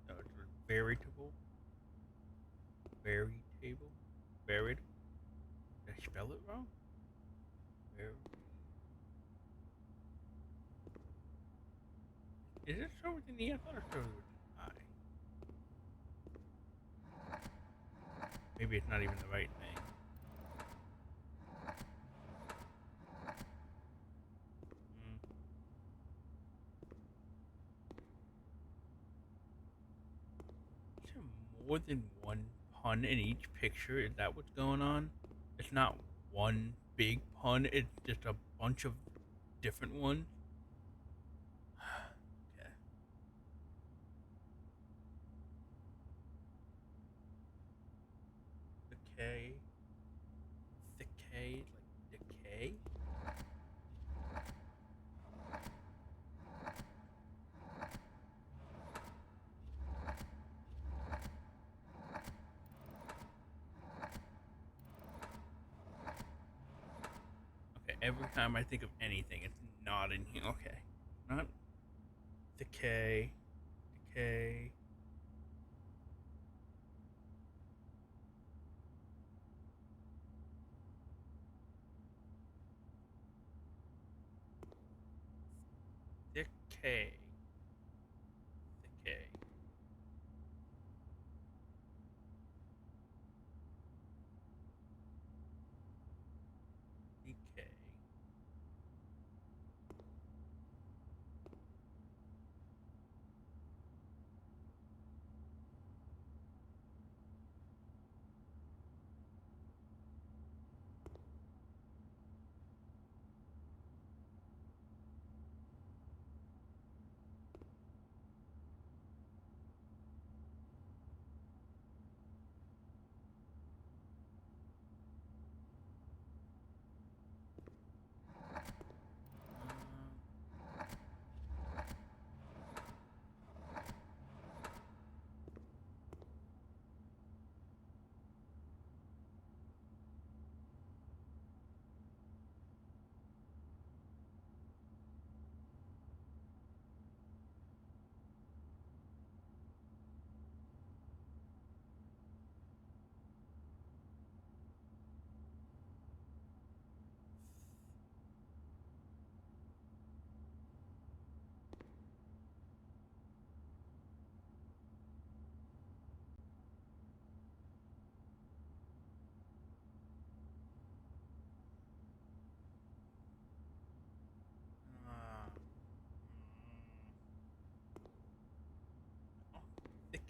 Speaker 1: No, it's veritable. Veritable. Verit. Did I spell it wrong? Is it start with an E? I thought it started with an I. Maybe it's not even the right thing. Is there more than one pun in each picture? Is that what's going on? It's not one big pun, it's just a bunch of different ones. Okay. Decay. Decay, like decay? Okay, every time I think of anything, it's not in here. Okay. Not decay. Decay. Decay. Decay. Decay.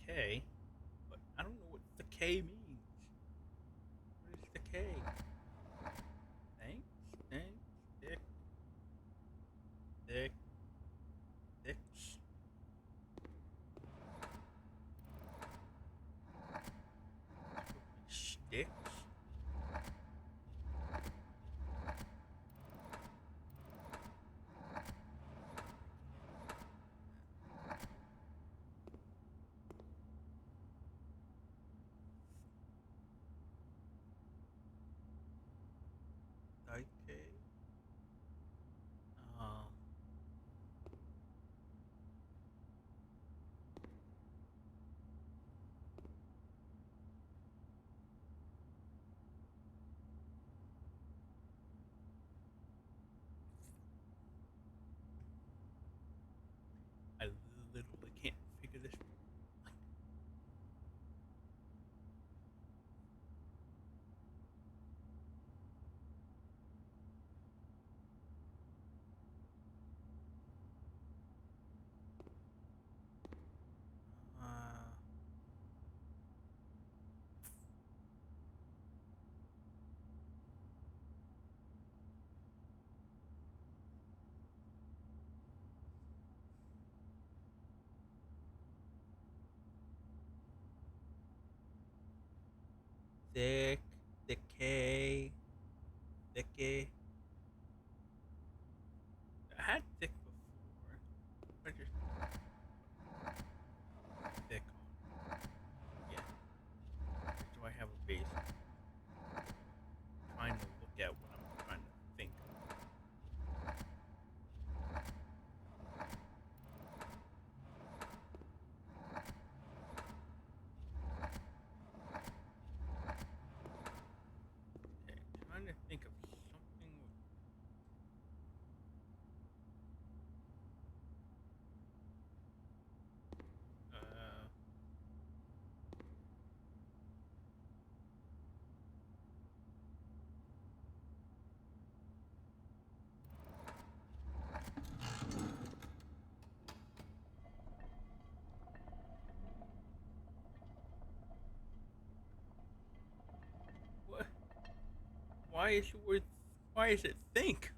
Speaker 1: K, but I don't know what the K means. What is the K? Thanks, thanks, thick, thick, thicks. Sticks. Okay. Uh, I literally can't figure this. Uh, thick, thicky, thicky. I had thick before. I just thick on. Yeah. Do I have a base? I'm trying to look at what I'm trying to think. Okay, trying to think of something. Uh, what? Why is it worth? Why is it think?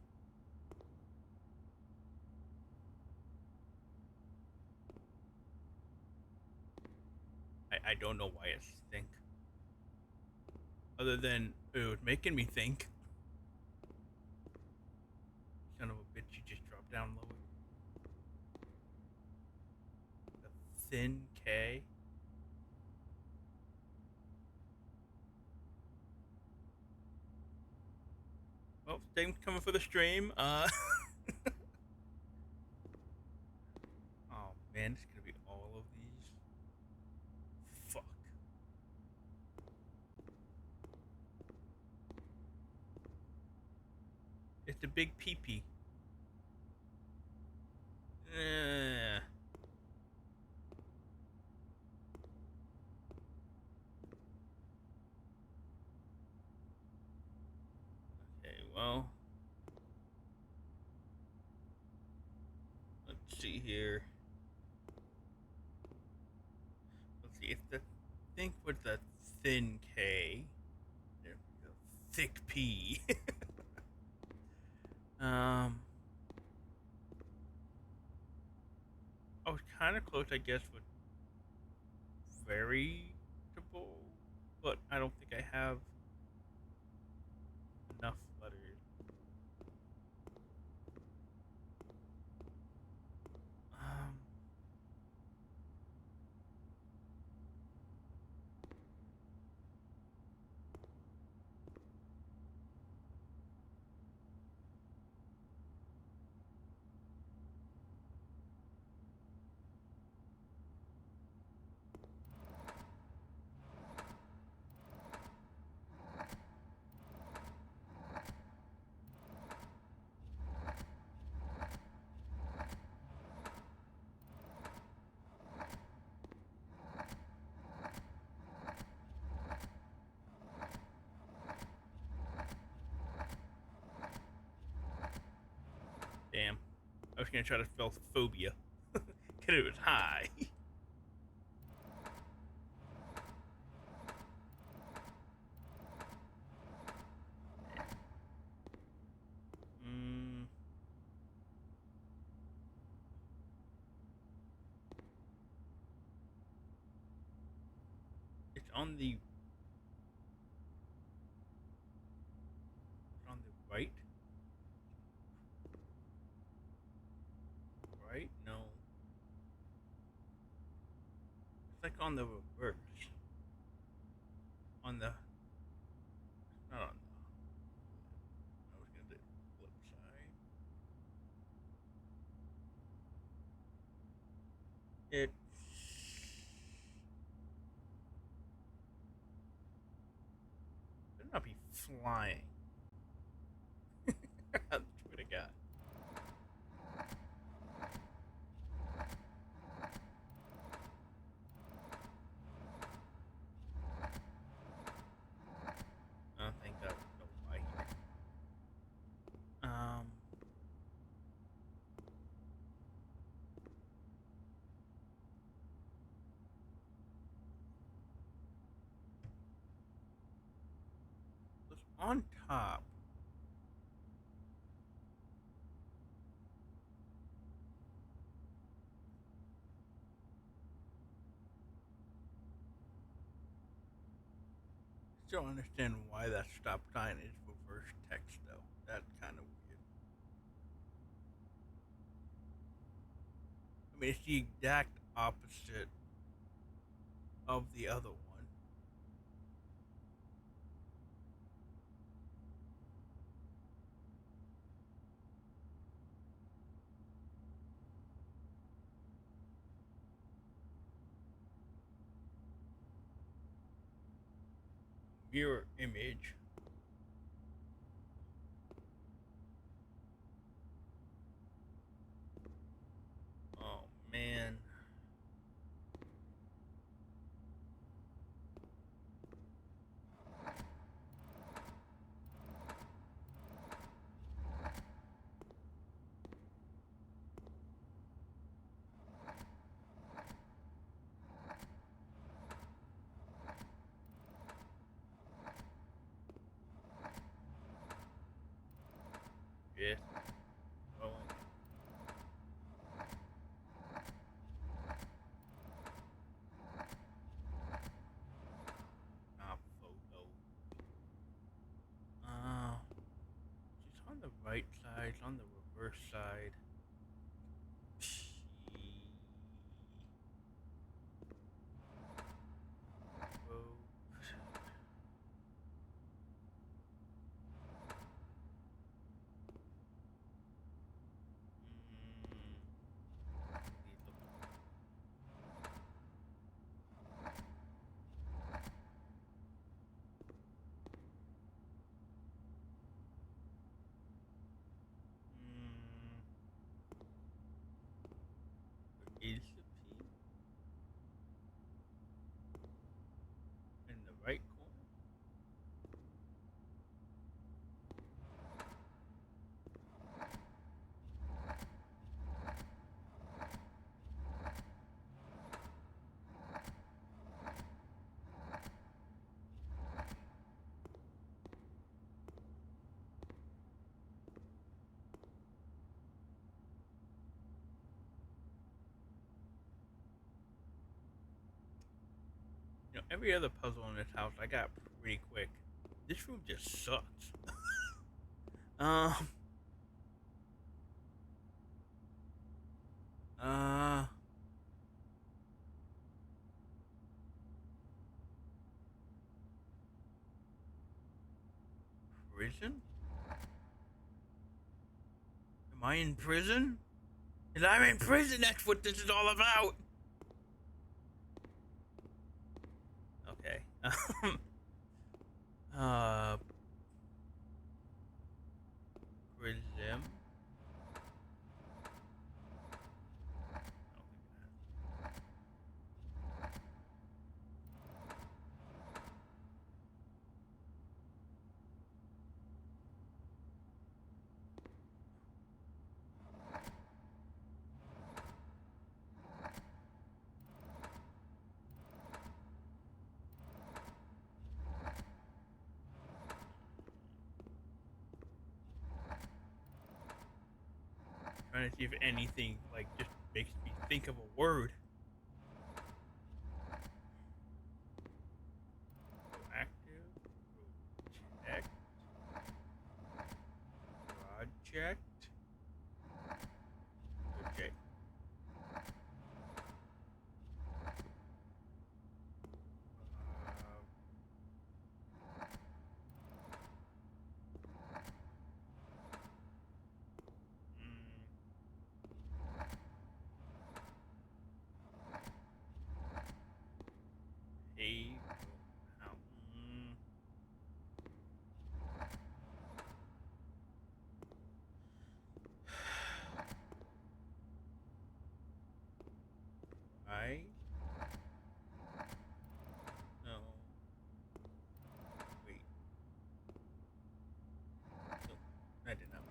Speaker 1: I don't know why it's think. Other than it was making me think. Son of a bitch, you just dropped down lower. The thin K. Well, Dame's coming for the stream. Oh man, it's gonna be all of these. Fuck. It's the big pee. Uh, okay, well, let's see here. Let's see. It's the think with the thin K. There we go. Thick P. um, I was kind of close, I guess, with veritable, but I don't think I have enough letters. Um, damn. I was gonna try to spell phobia. Cause it was high. on the right? Right? No. It's like on the reverse. On the not on the I was gonna say flip side. It better not be flying. I swear to God. Oh, thank God there's no fly here. It's on top. Still don't understand why that stop sign is reverse text though. That's kind of weird. I mean, it's the exact opposite of the other one. Mirror image. Oh man. Yes. Rolling. Not photo. She's on the right side. She's on the reverse side. Is the P in the right corner? You know, every other puzzle in this house I got pretty quick. This room just sucks. um. Uh. Prison? Am I in prison? If I'm in prison, that's what this is all about. Okay. uh. Prism. Trying to see if anything like just makes me think of a word. checked. Okay. Hey. Right? No. Wait. No. I did not.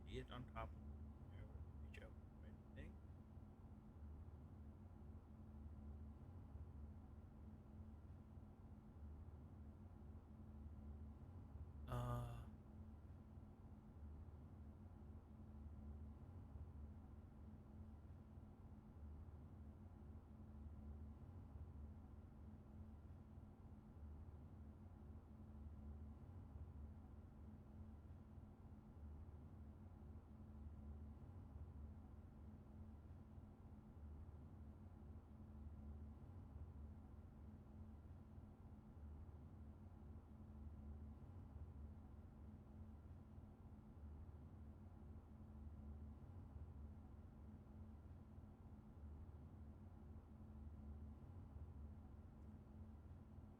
Speaker 1: See it on top of the image of red thing.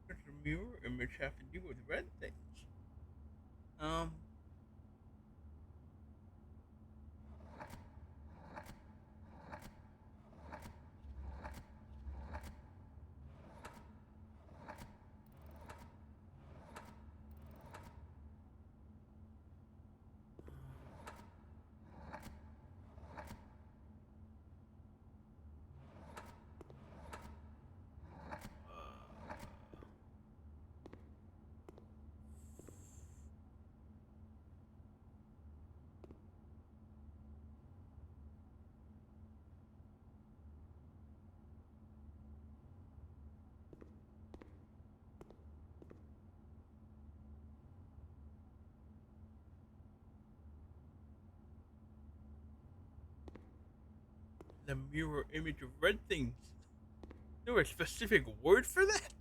Speaker 1: What does the mirror image have to do with red things? Um. The mirror image of red things. Is there a specific word for that?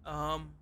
Speaker 1: Um.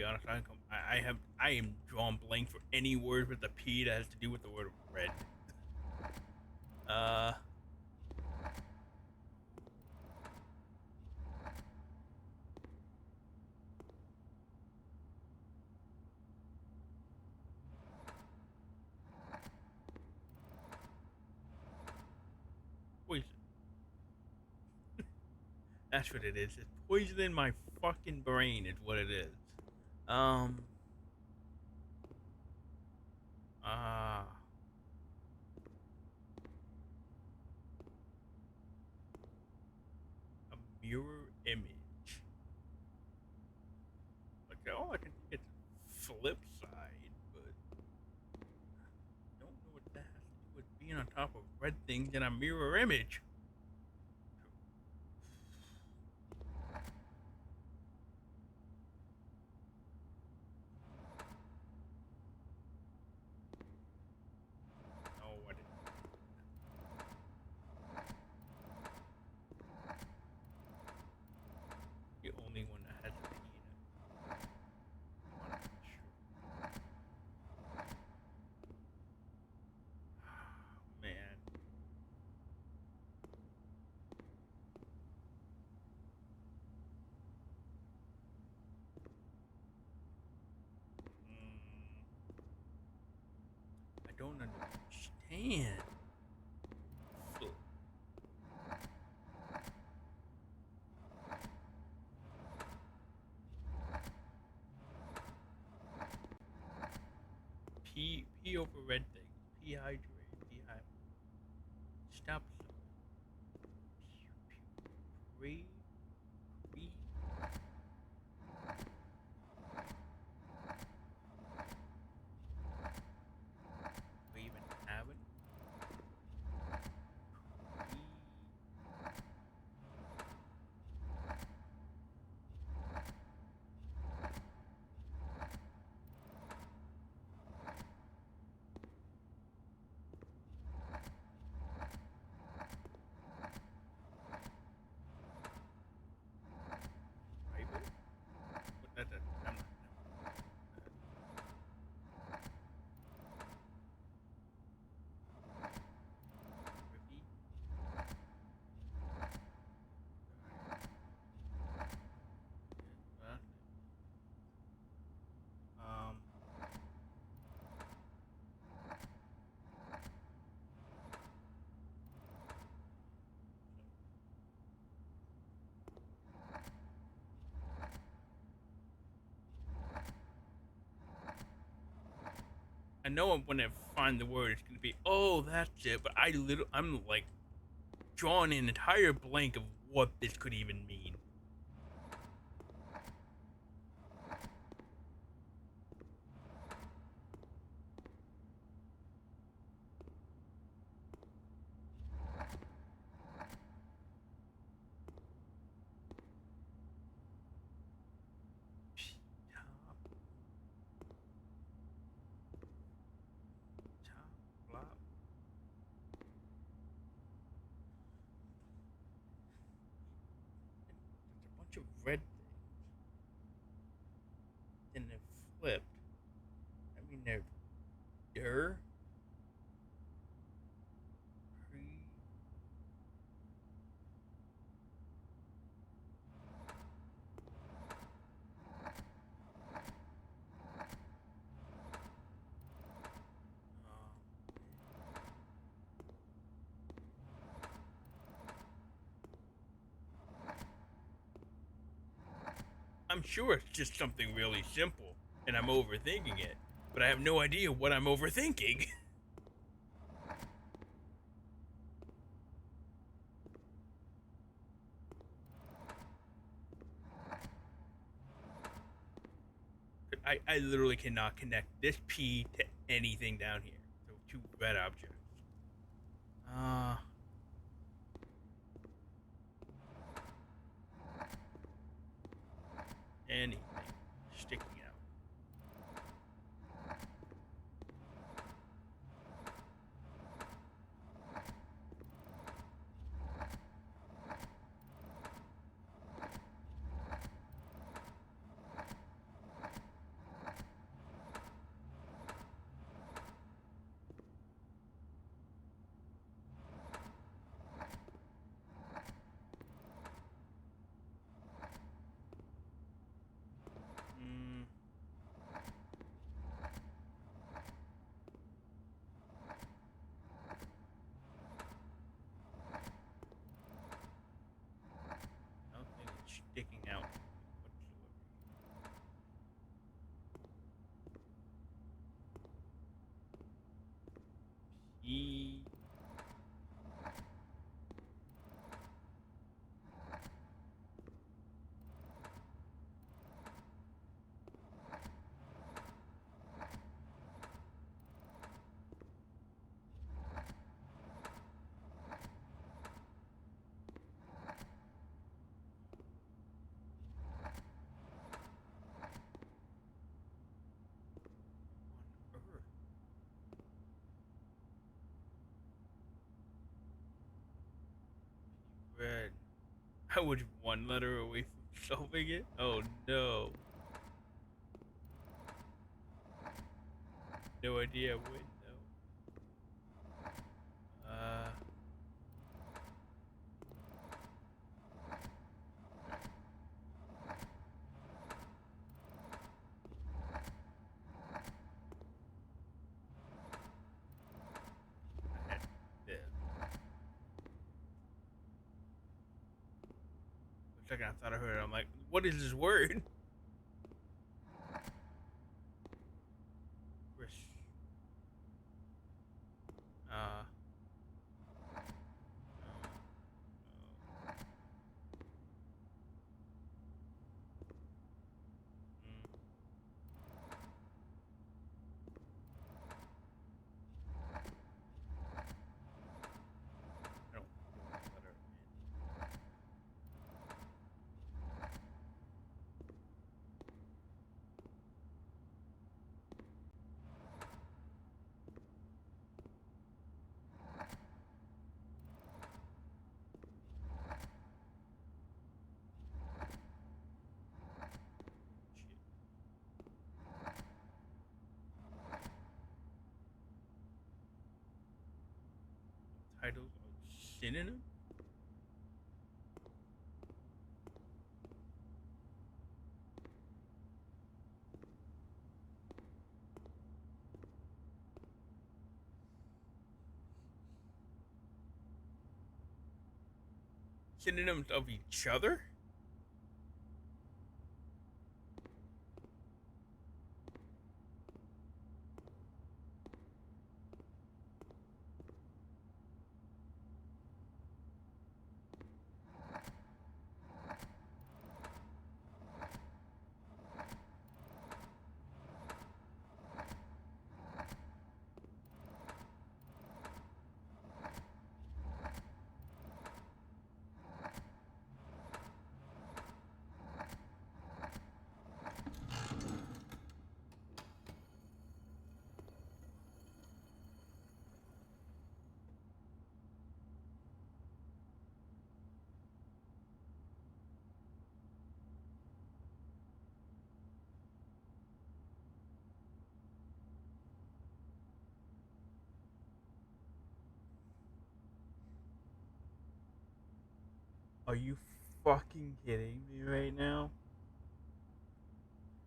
Speaker 1: be honest. I am drawn blank for any word with a P that has to do with the word red. Uh. Poison. That's what it is. It's poisoning my fucking brain. Is what it is. Um. Ah. A mirror image. Okay, all I can think it's flip side, but I don't know what that has to do with being on top of red things in a mirror image. No, I didn't. The only one that has a P in it. Man. I don't understand. P over red thing. P hydrate. P hydrate. Stop. Pre. Pre. We even have it. I'm not. Um. I know when I find the word, it's gonna be, oh, that's it. But I'm like drawing an entire blank of what this could even mean. Top, flop. There's a bunch of red things. Then they're flipped. I mean, they're der. Pre. I'm sure it's just something really simple, and I'm overthinking it, but I have no idea what I'm overthinking. I literally cannot connect this P to anything down here. So two red objects. Uh, anything sticking out. I was one letter away from solving it. Oh no. No idea when though. Yeah. For a second I thought I heard it. I'm like, what is this word? Rish. Uh, I don't know what letter. Titles are synonym? Synonyms of each other? Are you fucking kidding me right now?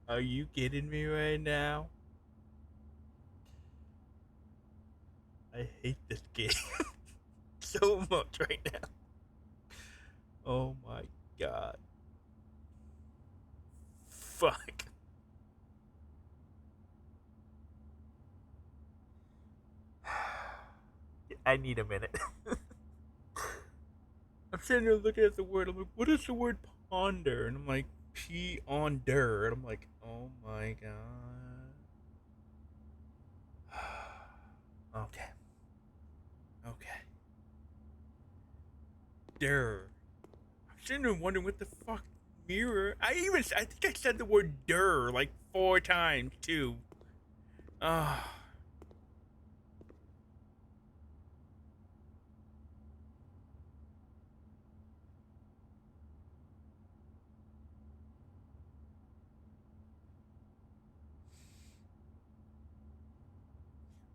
Speaker 1: Are you kidding me right now? I hate this game so much right now. Oh my god. Fuck. I need a minute. I'm sitting there looking at the word. I'm like, what is the word ponder? And I'm like, P-on-der. And I'm like, oh my god. Okay. Okay. Der. I'm sitting there wondering what the fuck mirror. I think I said the word der like 4 times too. Ah.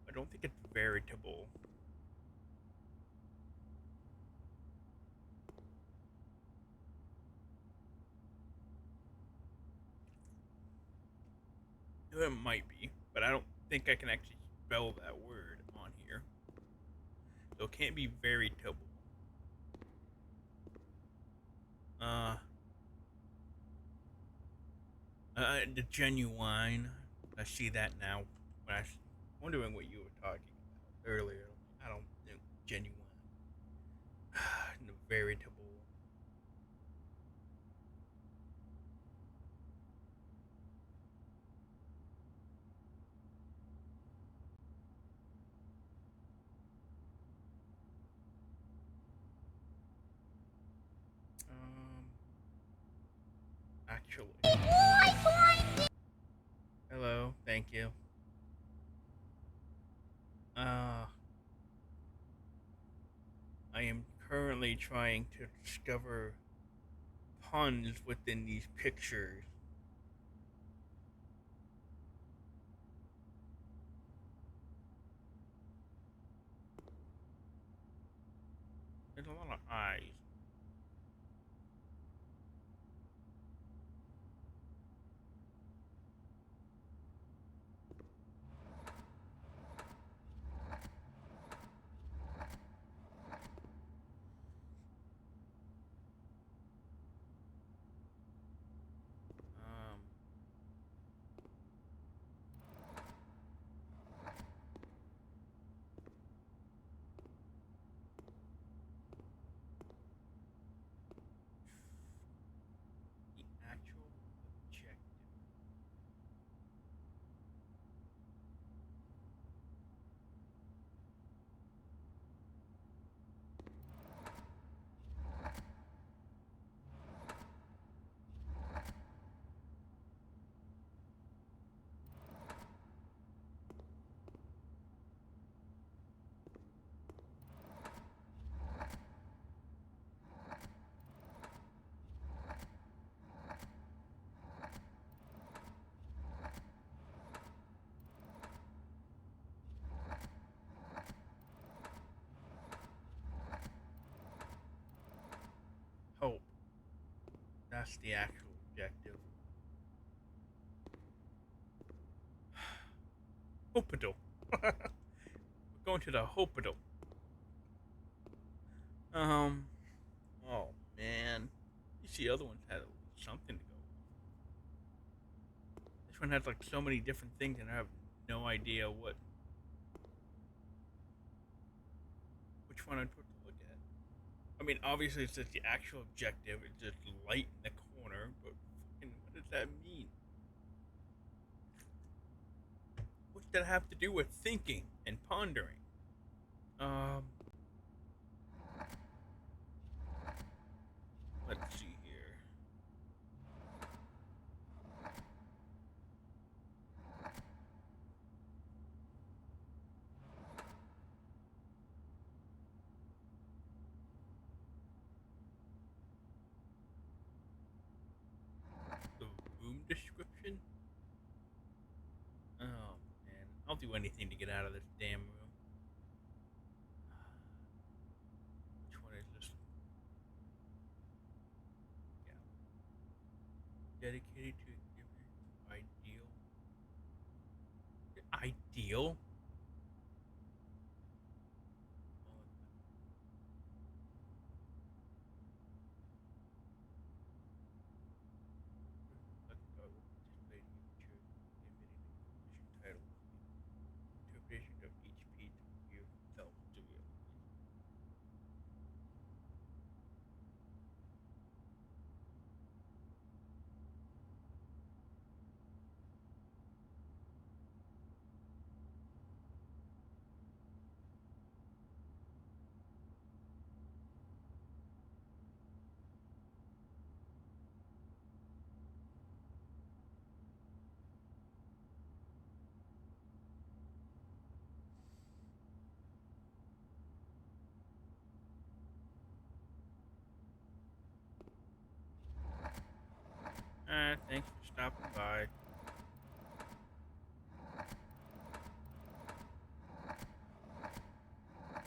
Speaker 1: I don't think it's veritable. It might be, but I don't think I can actually spell that word on here. So it can't be veritable. Uh, the genuine. I see that now. When I was wondering what you were talking about earlier. I don't think genuine. The veritable. Um, actually. Hello. Thank you. Uh, I am currently trying to discover puns within these pictures. There's a lot of eyes. Um, the actual objective. Hope. That's the actual objective. Hopital. We're going to the Hopital. Um. Oh man. You see, other ones had something to go off. This one has like so many different things, and I have no idea which one I'd put to look at. I mean, obviously, it's just the actual objective. It's just light in the corner, but fucking, what does that mean? What does that have to do with thinking and pondering? Um, let's see here. The room description? Oh man, I'll do anything to get out of this damn room. Which one is this? Yeah. Dedicated to giving ideal. Ideal? Oh, let's go. Participate in giving church, admitting the competition title, interpretation of each piece of yourself to realize. Thanks for stopping by.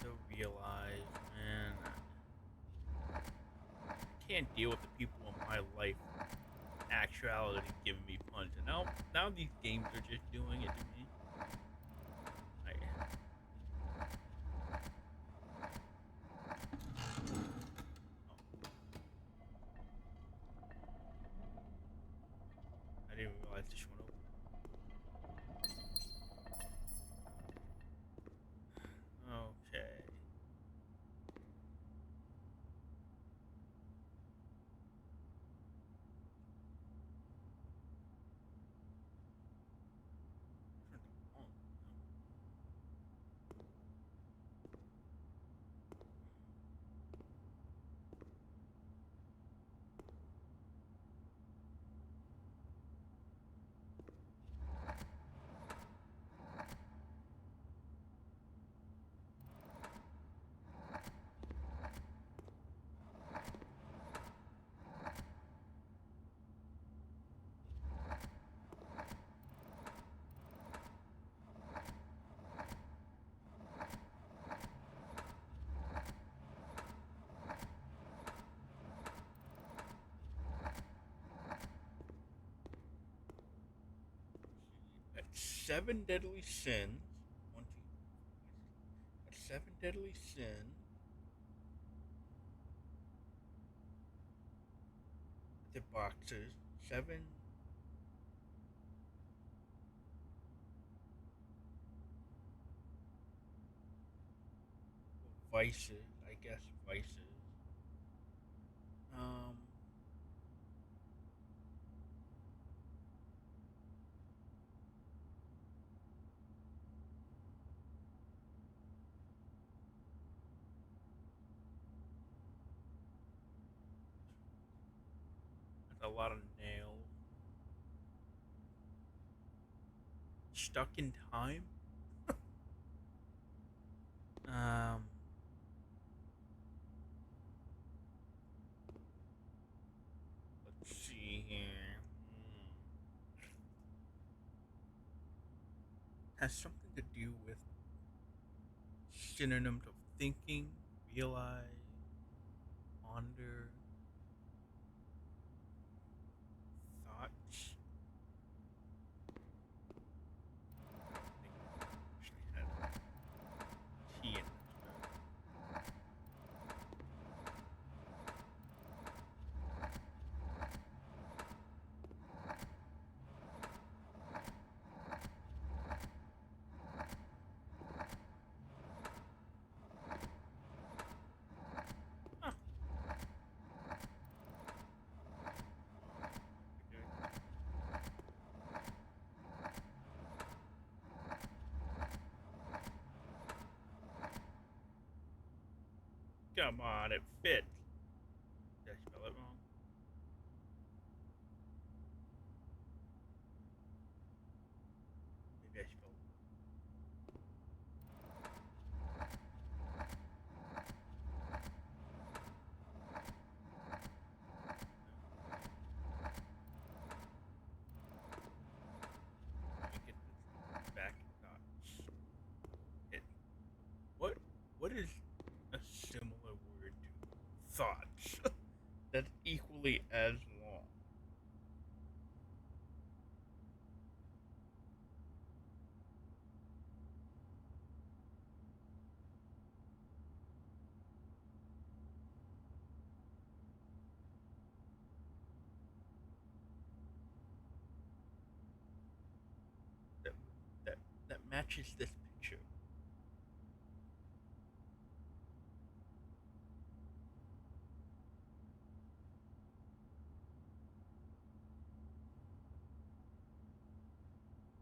Speaker 1: To realize, man, I can't deal with the people in my life, in actuality, giving me puns. And now these games are just doing it to me. I, I didn't realize this one opened. Okay. This one's a long. seven deadly sins. One, two, that's seven deadly sins. The boxes. Seven vices. I guess vices. Um, that's a lot of nails. Stuck in time. Um, let's see here. Has something to do with synonyms of thinking, realize, ponder, thoughts. Actually has T in it. Huh. Come on, it fits. Did I spell it wrong? Maybe I spelled it. Let me get this back. It, what? What is a similar word to thoughts that's equally as long? That that that matches this picture.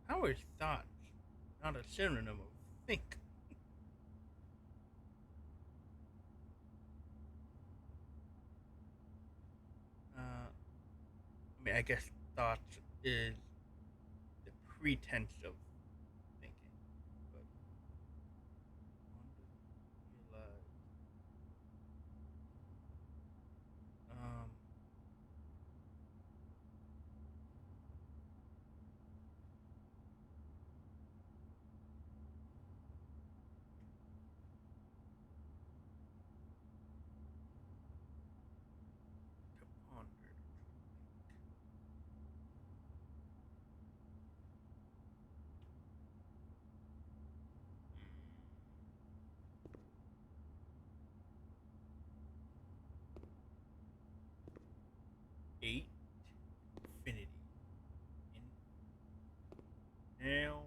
Speaker 1: How is thoughts not a synonym of think? I mean, I guess thoughts is the pretense of thinking, but ponder, realize. Um, to ponder, think. 8, infinity, inhale,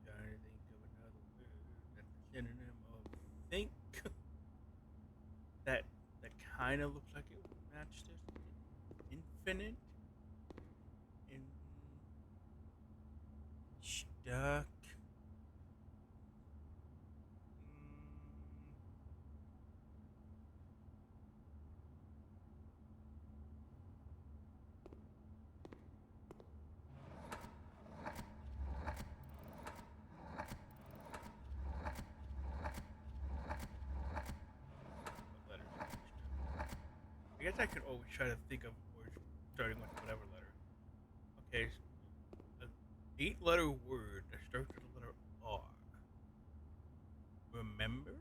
Speaker 1: trying to think of another word that's a synonym of think. that that kind of looks like it would match this. Infinite, in stuck. Mm, I guess I could always try to think of words starting with whatever letter. Okay, an 8-letter word that starts with the letter R. Remember?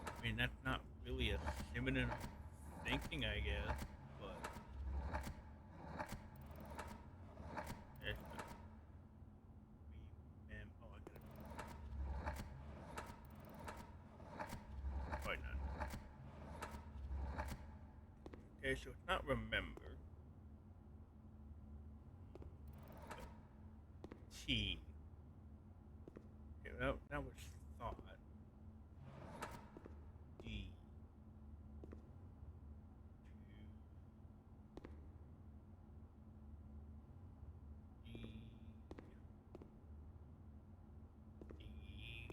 Speaker 1: I mean, that's not really a synonym of thinking, I guess, but it's not. Oh, I gotta. Probably not. Okay, so it's not remember. T. Okay, that was thought. D. D. D.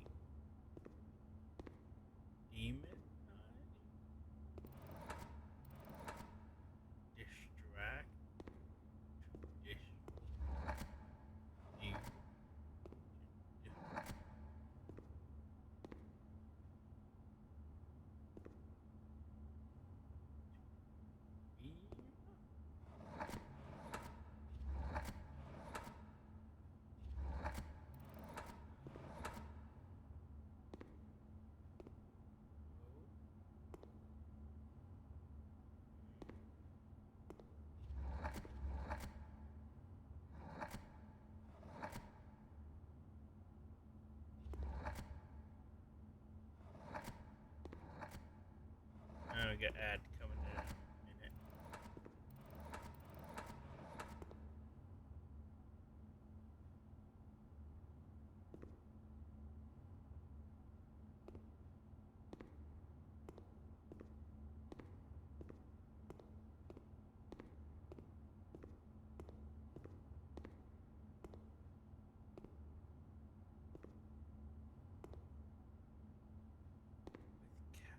Speaker 1: Demon. Distract. Dis. D. I'm gonna get ad coming in a minute.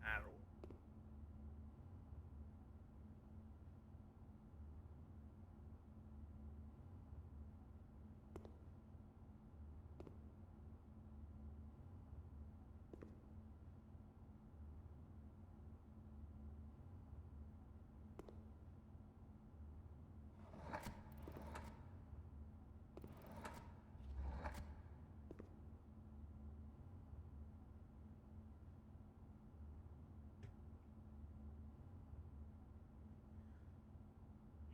Speaker 1: Cattle.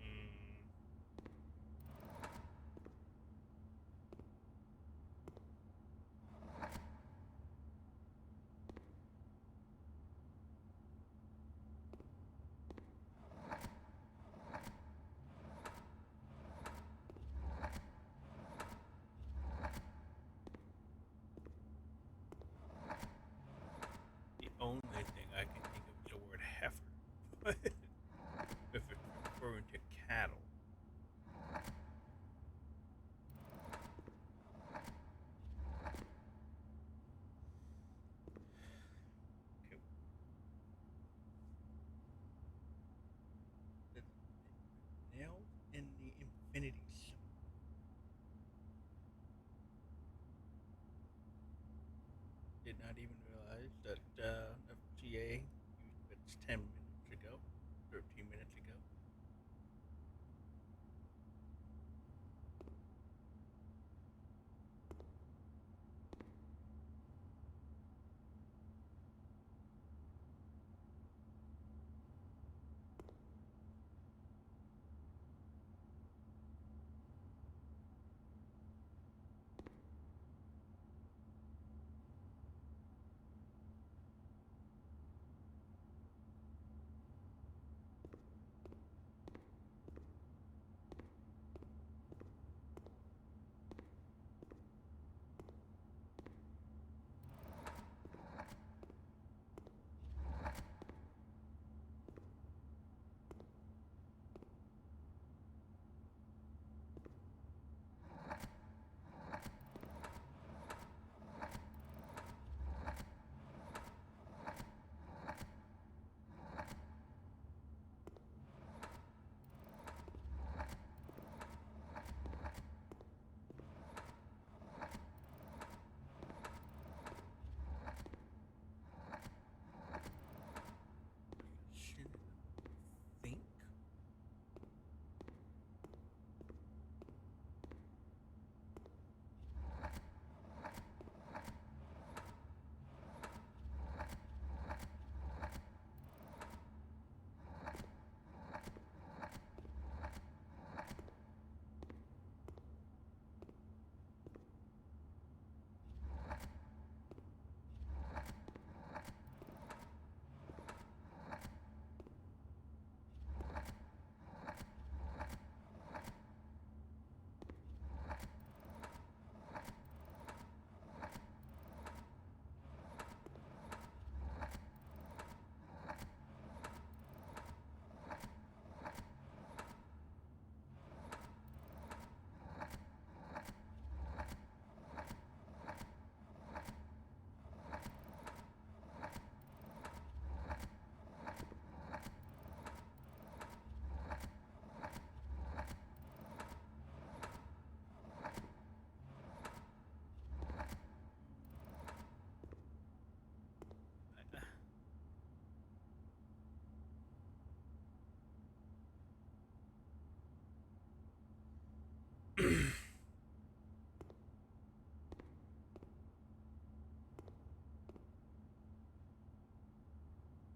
Speaker 1: Mm, the only thing I can think of is the word heifer. If it's referring to cattle. Okay. The nails in the infinity symbol. Did not even realize that FGA used bits 10 minutes ago, 13 minutes ago.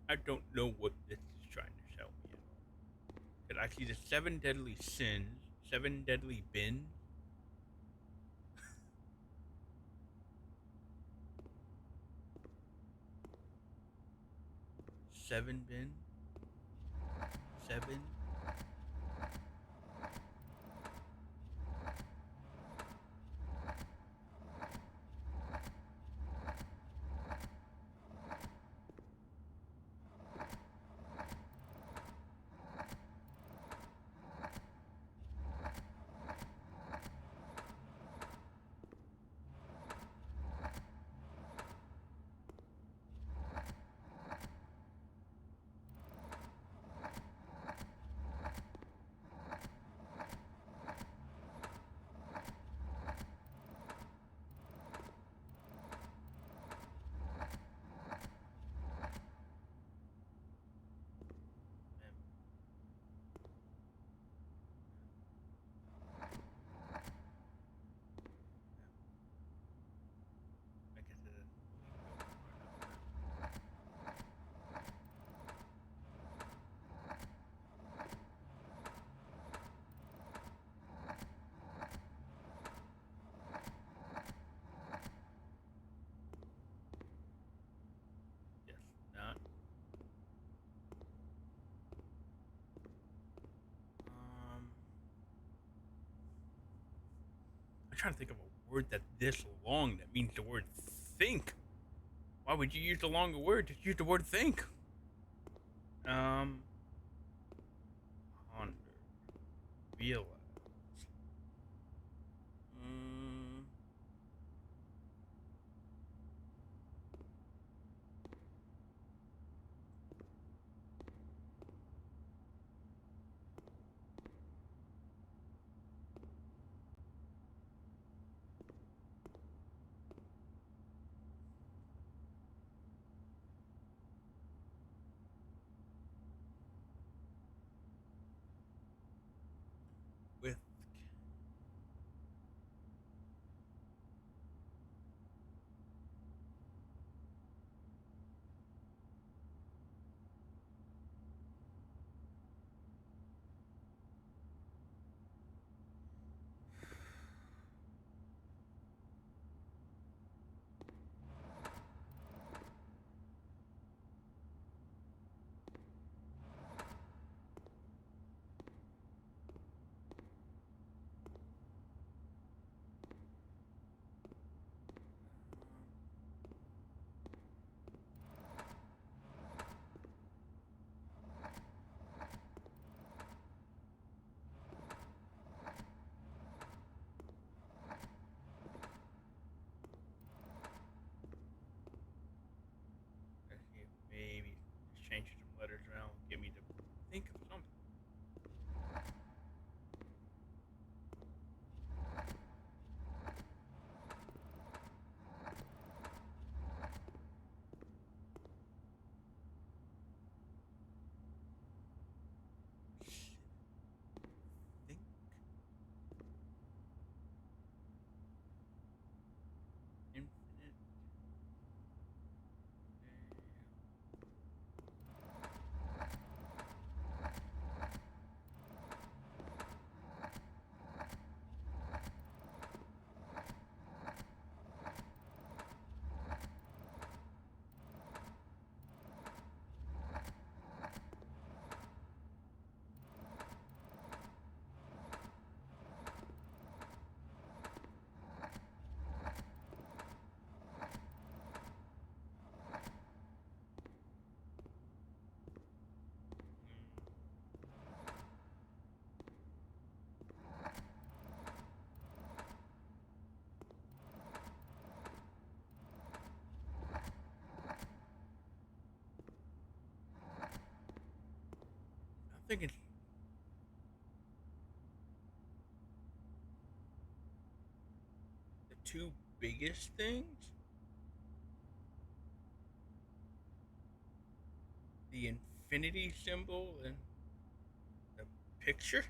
Speaker 1: I don't know what this is trying to tell me at all. Because I see the seven deadly sins, seven deadly bins. Seven bin? Seven? I guess it is. Yes, not. I'm trying to think of a word that's this long that means the word think. Why would you use a longer word? Just use the word think. Um, Ponder. Realize. Mm, with. Let's see if maybe just change some letters around. Get me to think of something. Think. Infinite. I'm thinking the two biggest things: the infinity symbol and the picture.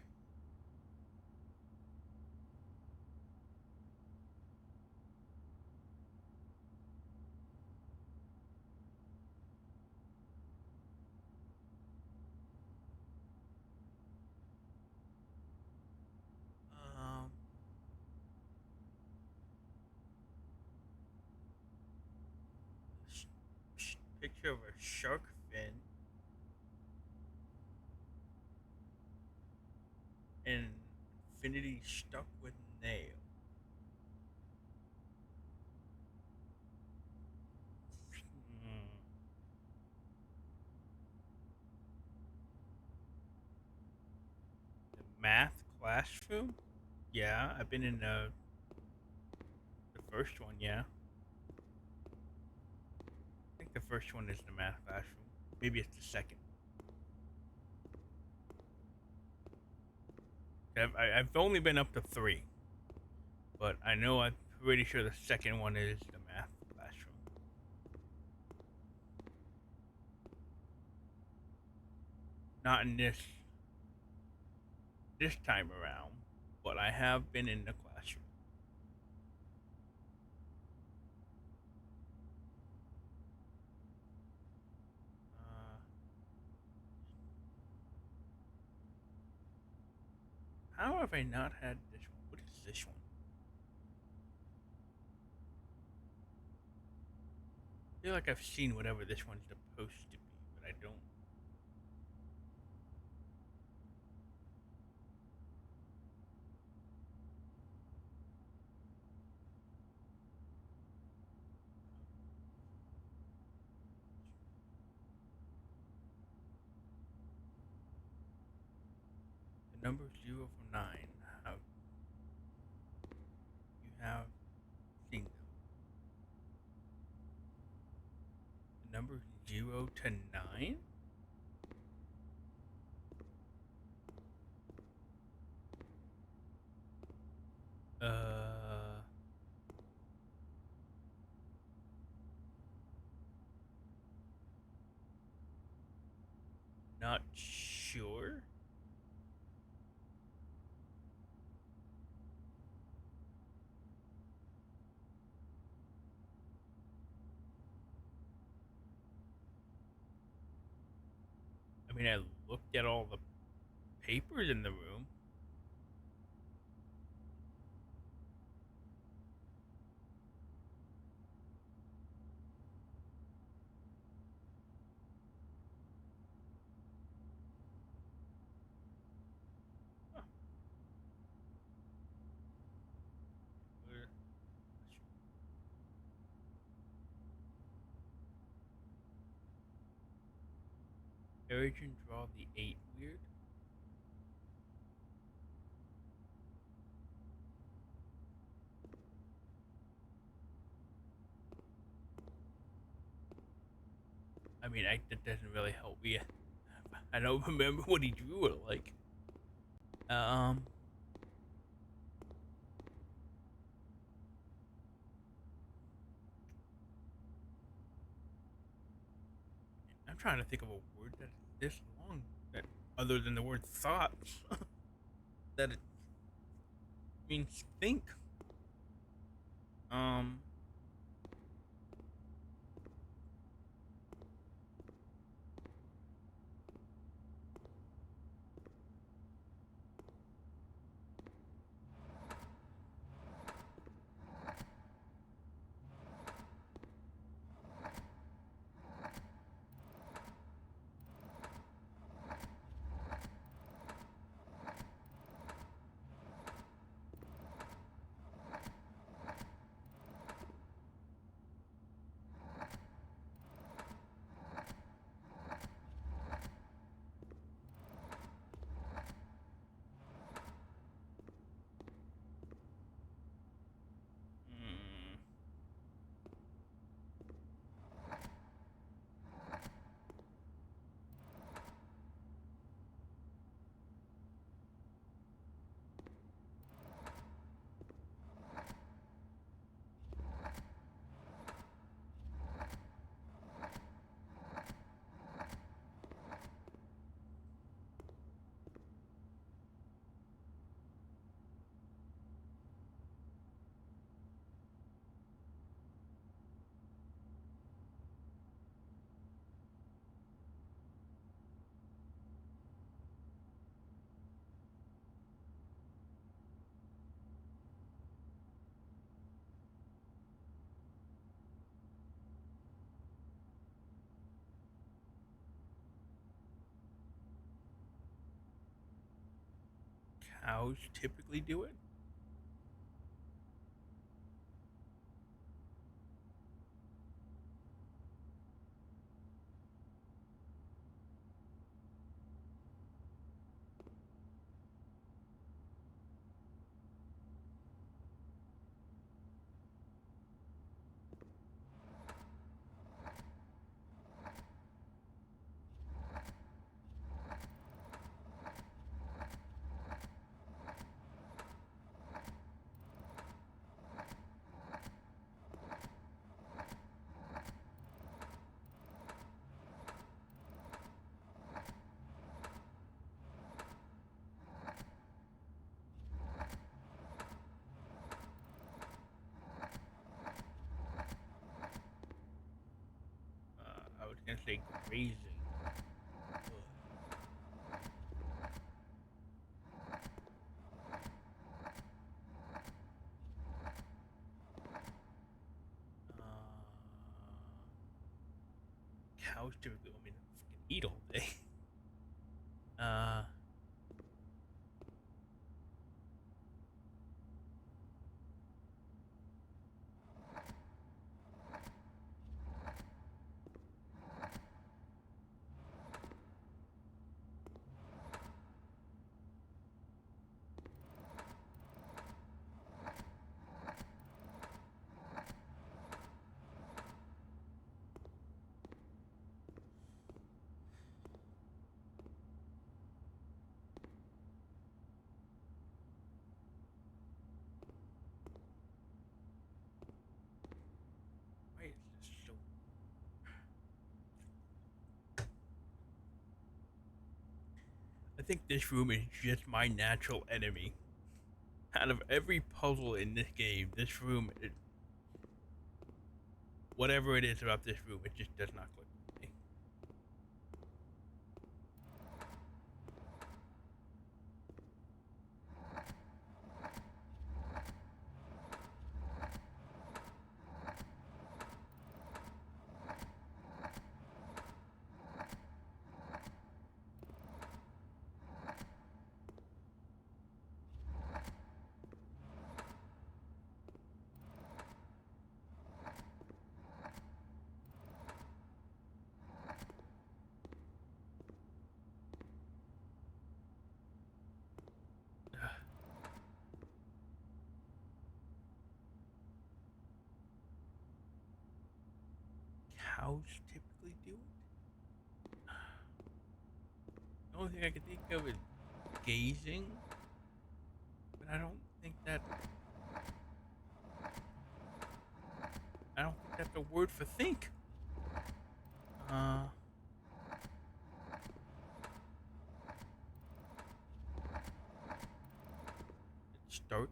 Speaker 1: picture of a shark fin and infinity stuck with nail. Hmm. The math classroom? Yeah, I've been in the first one, yeah. I think the first one is the math classroom. Maybe it's the second. I've only been up to three, but I know I'm pretty sure the second one is the math classroom. Not in this time around, but I have been in the classroom. Uh, how have I not had this one? What is this one? I feel like I've seen whatever this one's supposed to be, but I don't. The number 0 from 9. How you have seen them? The number 0 to 9? Uh, not sure. I mean, I looked at all the papers in the room. Huh. Where- Origin draw the 8 weird. I mean, that doesn't really help me. I don't remember what he drew it like. Um, I'm trying to think of a word that's this long that other than the word thoughts that it means think. Um, cows typically do it? I was gonna say grazing. Cows typically, I mean, fucking eat all day. Uh, why is this so? I think this room is just my natural enemy. Out of every puzzle in this game, this room, whatever it is about this room, it just does not click with me. Cows typically do it? The only thing I can think of is gazing, but I don't think that's a word for think. Uh, start.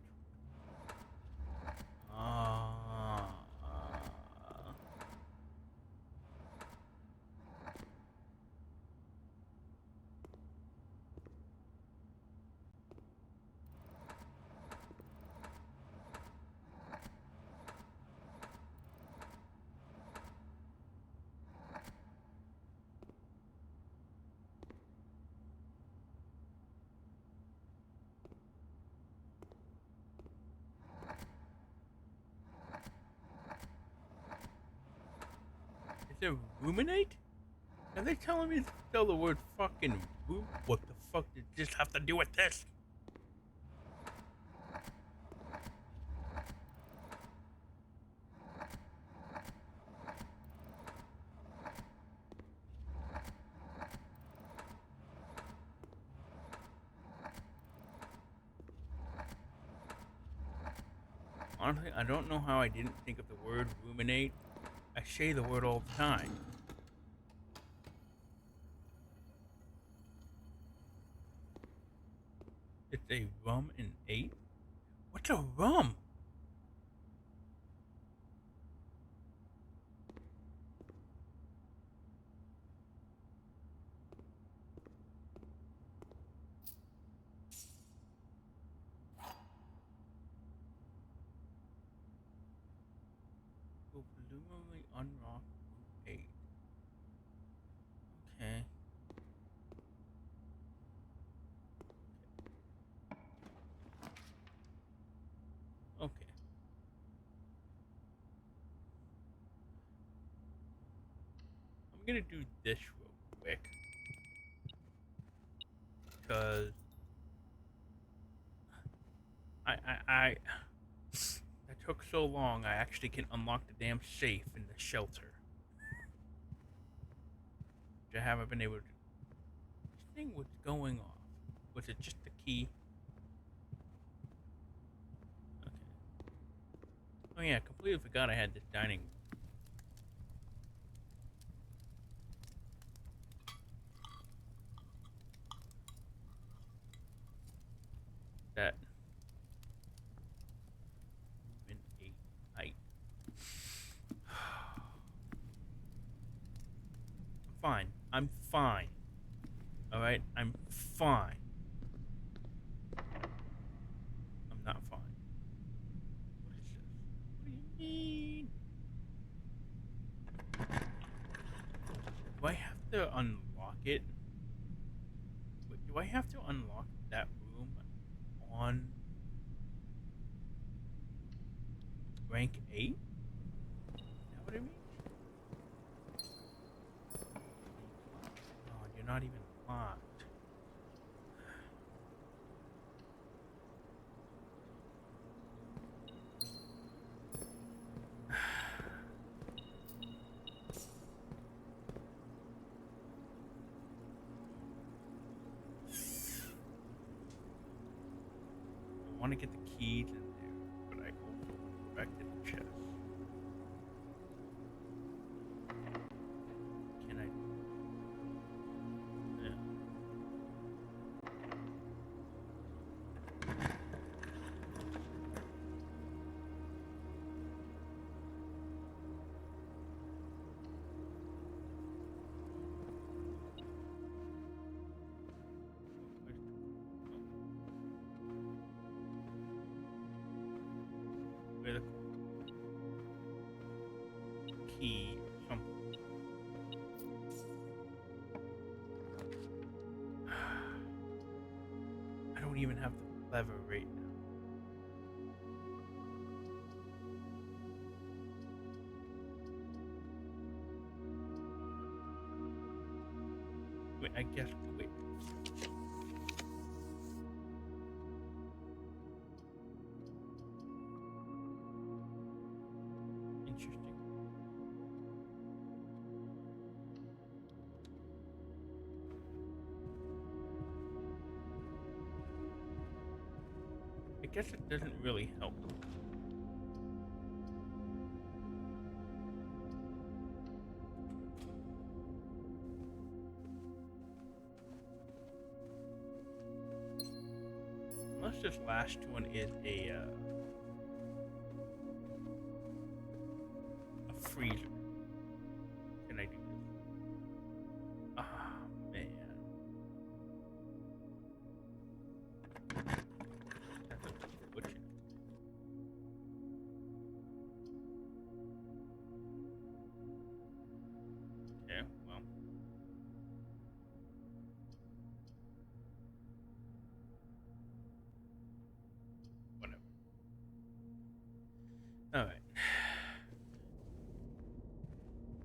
Speaker 1: Uh, is it ruminate? Are they telling me to spell the word fucking what the fuck did this have to do with this? Honestly, I don't know how I didn't think of the word ruminate. I say the word all the time. It's a rum and eight? What's a rum? Will presumably unlock room 8. Okay. we're gonna do this real quick. Because I that took so long. I actually can unlock the damn safe in the shelter, which I haven't been able to. This thing was going off. Was it just the key? Okay. Oh yeah, completely forgot I had this dining room. That in a night. I'm fine. I'm fine. Alright? I'm fine. I'm not fine. What is this? What do you mean? Do I have to unlock it? Wait, do I have to unlock that room on rank 8? Is that what I mean? Oh, you're not even locked. I want to get the keys in there, but I also want to go back to the chest. Can I? Yeah. Where's the key or something? I don't even have the lever right now. Wait, I guess. Wait. Interesting. I guess it doesn't really help. Unless this last one is a freezer. Can I do this? Ah, man. That's unfortunate. Okay, well. Whatever. Alright.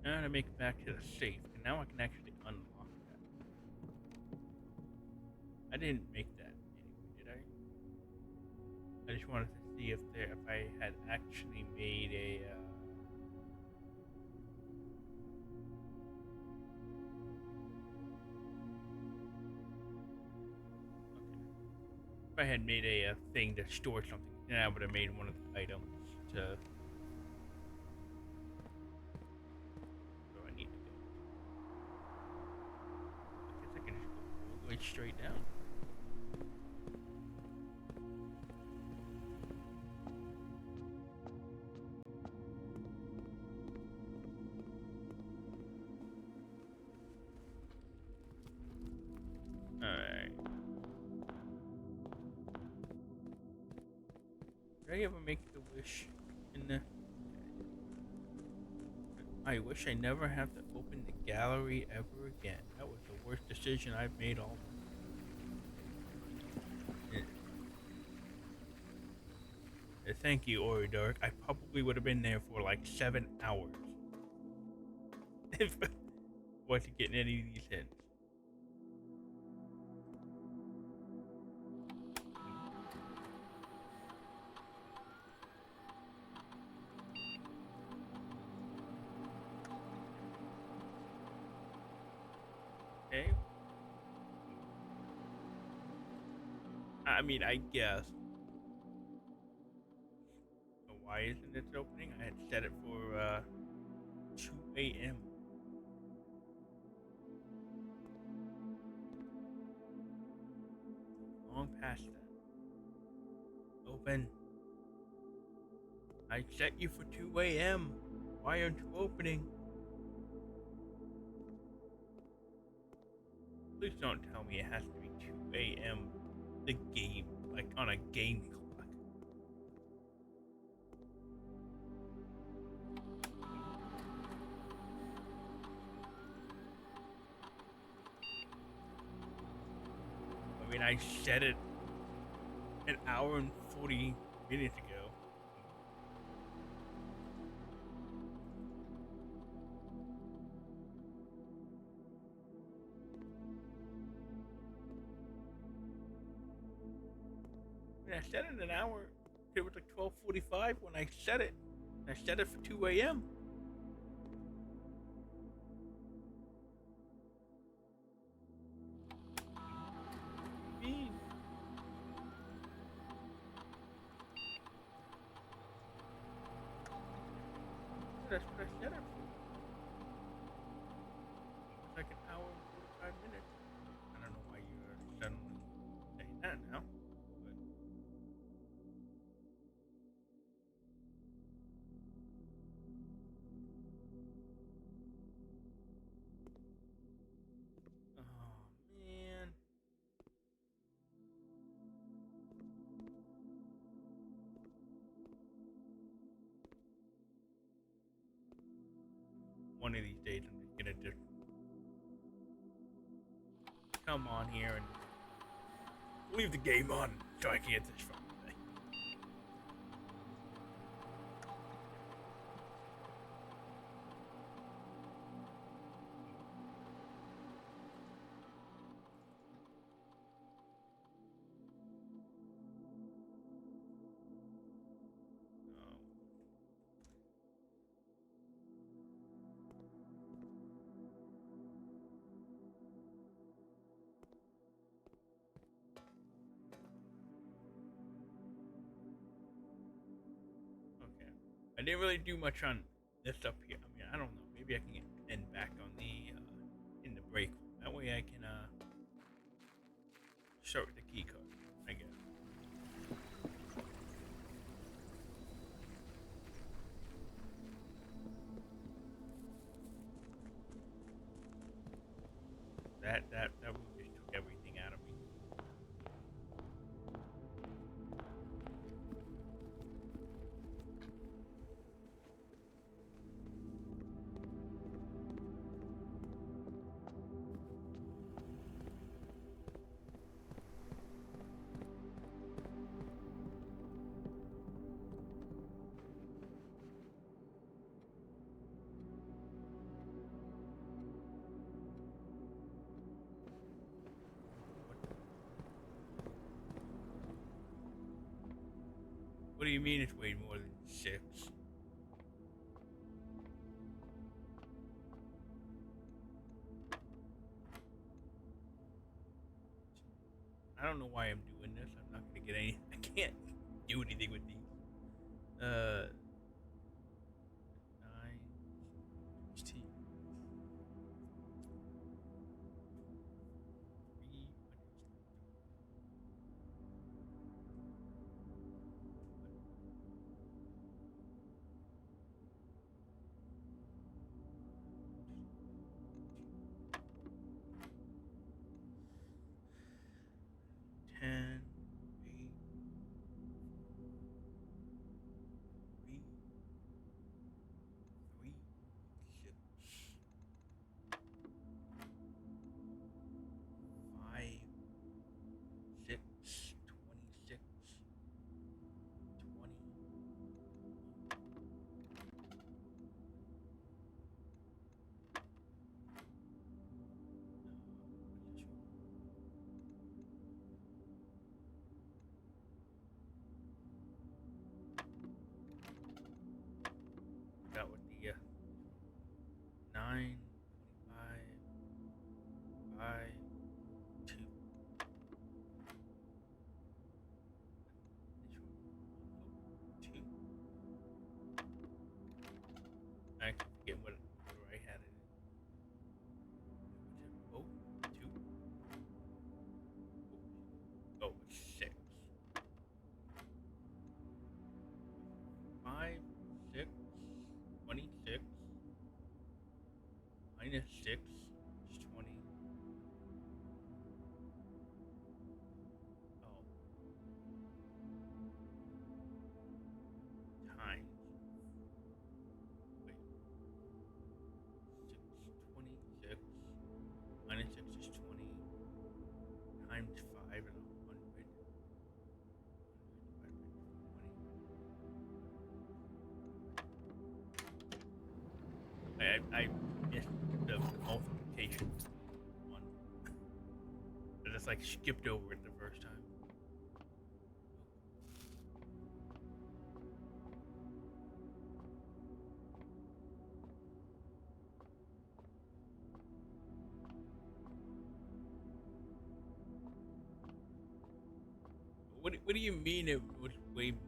Speaker 1: Now to make it back to the safe, and now I can actually unlock that. I didn't make that anyway, did I? I just wanted to see if I had actually made a if I had made a thing to store something, then I would have made one of the items to. Where do I need to go? I guess I can just go all the way straight down. Alright. Did I ever make the wish in the... I wish I never have to open the gallery ever again. That was the worst decision I've made all my life. Thank you, Oridark. I probably would have been there for like 7 hours. wasn't getting any of these hints. Okay. I mean, I guess. So why isn't it opening? I had set it for 2 a.m. Long past that. Open. I set you for 2 a.m. Why aren't you opening? Please don't tell me it has to be 2 a.m. The game, like on a game clock. I mean, I set it an hour and 40 minutes ago. I mean, I set it an hour. It was like 12:45 when I set it. I set it for 2 a.m. That's what I set it for. It's like an hour and 45 minutes. I don't know why you're suddenly saying that now. But oh man. One of these days I'm just gonna just come on here and leave the game on so I can get this from today. Okay. I didn't really do much on this up here. I mean, I don't know. Maybe I can get end back on the in the break. That way I can show the key code, I guess. That room just took everything out of me. What do you mean it's way more than 6? I don't know why I'm doing this. I'm not gonna get any. I can't do anything with these. 9, 16, 3, 10, 8, 3, 9, 25, 5, 2. This one, 2. I forget where I had it. Oh, 2. Oh, 6. 5, 6, 26. Minus 6 is 20. Oh, times. Wait. 6, 26. Minus 6 is 20. Times 5 and 100. 100 I missed the multiplication one. I just like skipped over it the first time. What do you mean it was way more?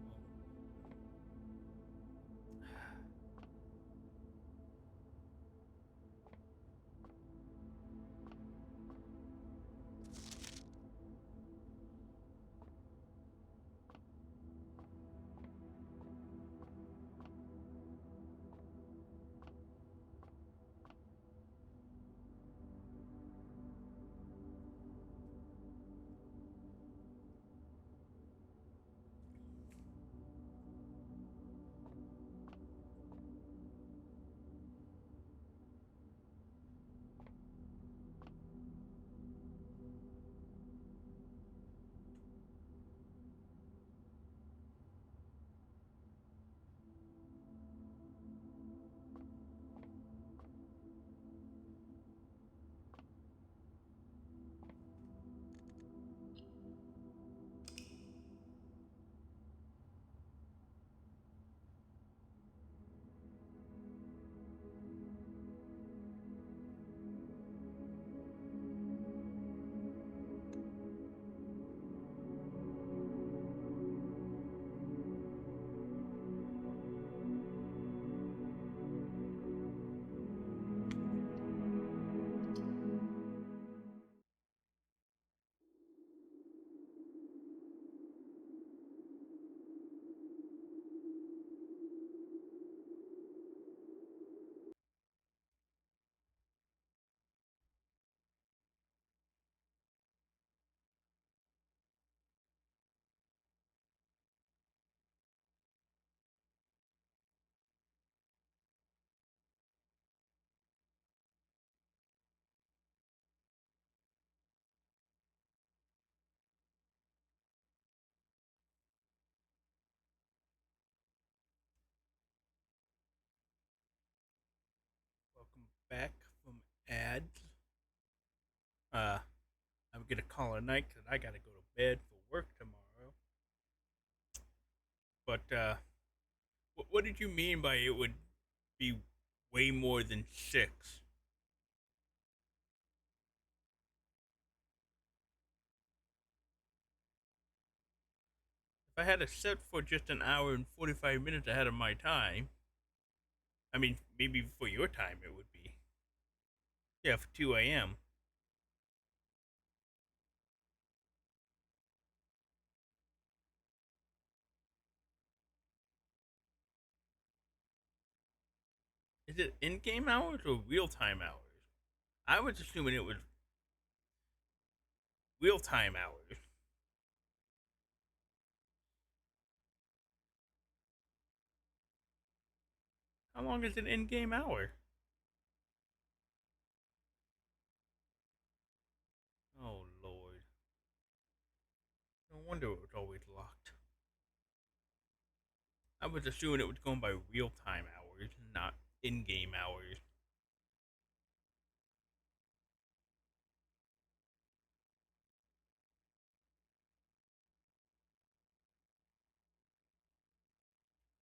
Speaker 1: Welcome back from ads. Uh, I'm gonna call it a night because I gotta go to bed for work tomorrow. But what did you mean by it would be way more than 6? If I had it set for just an hour and 45 minutes ahead of my time, I mean, maybe for your time it would be. Yeah, for 2 a.m. Is it in-game hours or real-time hours? I was assuming it was real-time hours. How long is an in-game hour? Oh lord. No wonder it was always locked. I was assuming it was going by real-time hours, not in-game hours.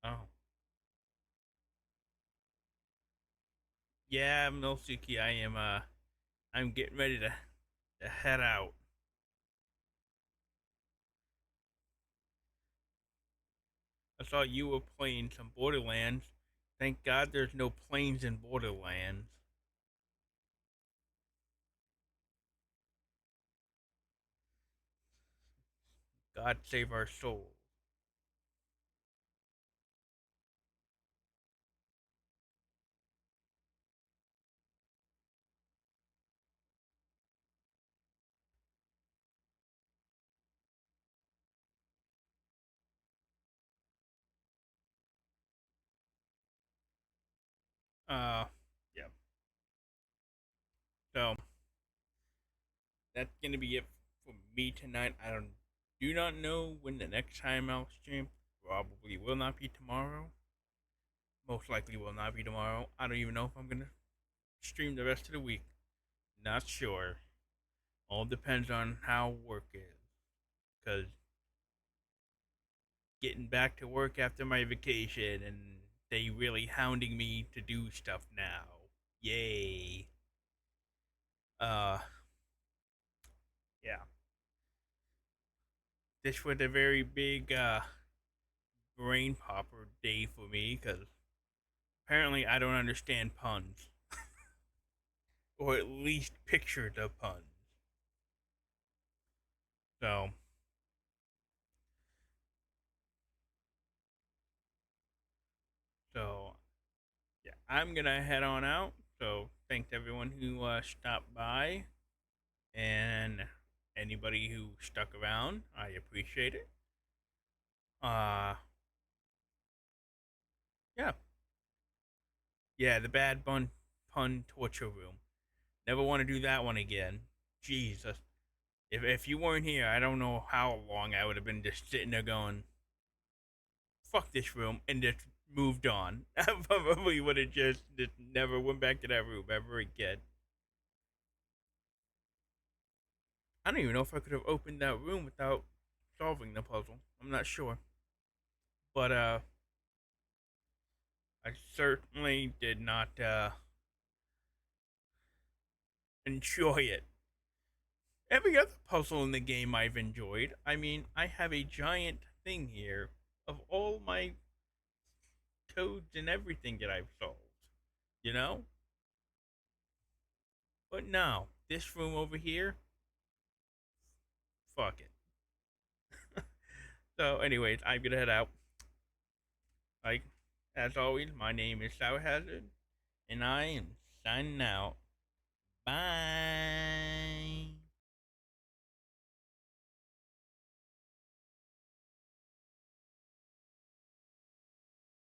Speaker 1: Oh. Yeah, Milsuki, I'm getting ready to head out. I saw you were playing some Borderlands. Thank God there's no planes in Borderlands. God save our souls. Yeah. So that's gonna be it for me tonight. Do not know when the next time I'll stream. Probably will not be tomorrow. Most likely will not be tomorrow. I don't even know if I'm gonna stream the rest of the week. Not sure. All depends on how work is. Cause getting back to work after my vacation and they really hounding me to do stuff now. Yay. Uh yeah. This was a very big brain popper day for me because apparently I don't understand puns. Or at least picture the puns. So so yeah, I'm gonna head on out. So thanks everyone who stopped by and anybody who stuck around. I appreciate it. Uh yeah. Yeah, the bad pun torture room. Never want to do that one again. Jesus. If you weren't here, I don't know how long I would have been just sitting there going, fuck this room, and just moved on. I probably would have just never went back to that room ever again. I don't even know if I could have opened that room without solving the puzzle. I'm not sure. But I certainly did not enjoy it. Every other puzzle in the game I've enjoyed. I mean, I have a giant thing here of all my codes and everything that I've solved. You know? But no, this room over here, fuck it. So, anyways, I'm gonna head out. Like, as always, my name is Sour Hazard, and I am signing out. Bye.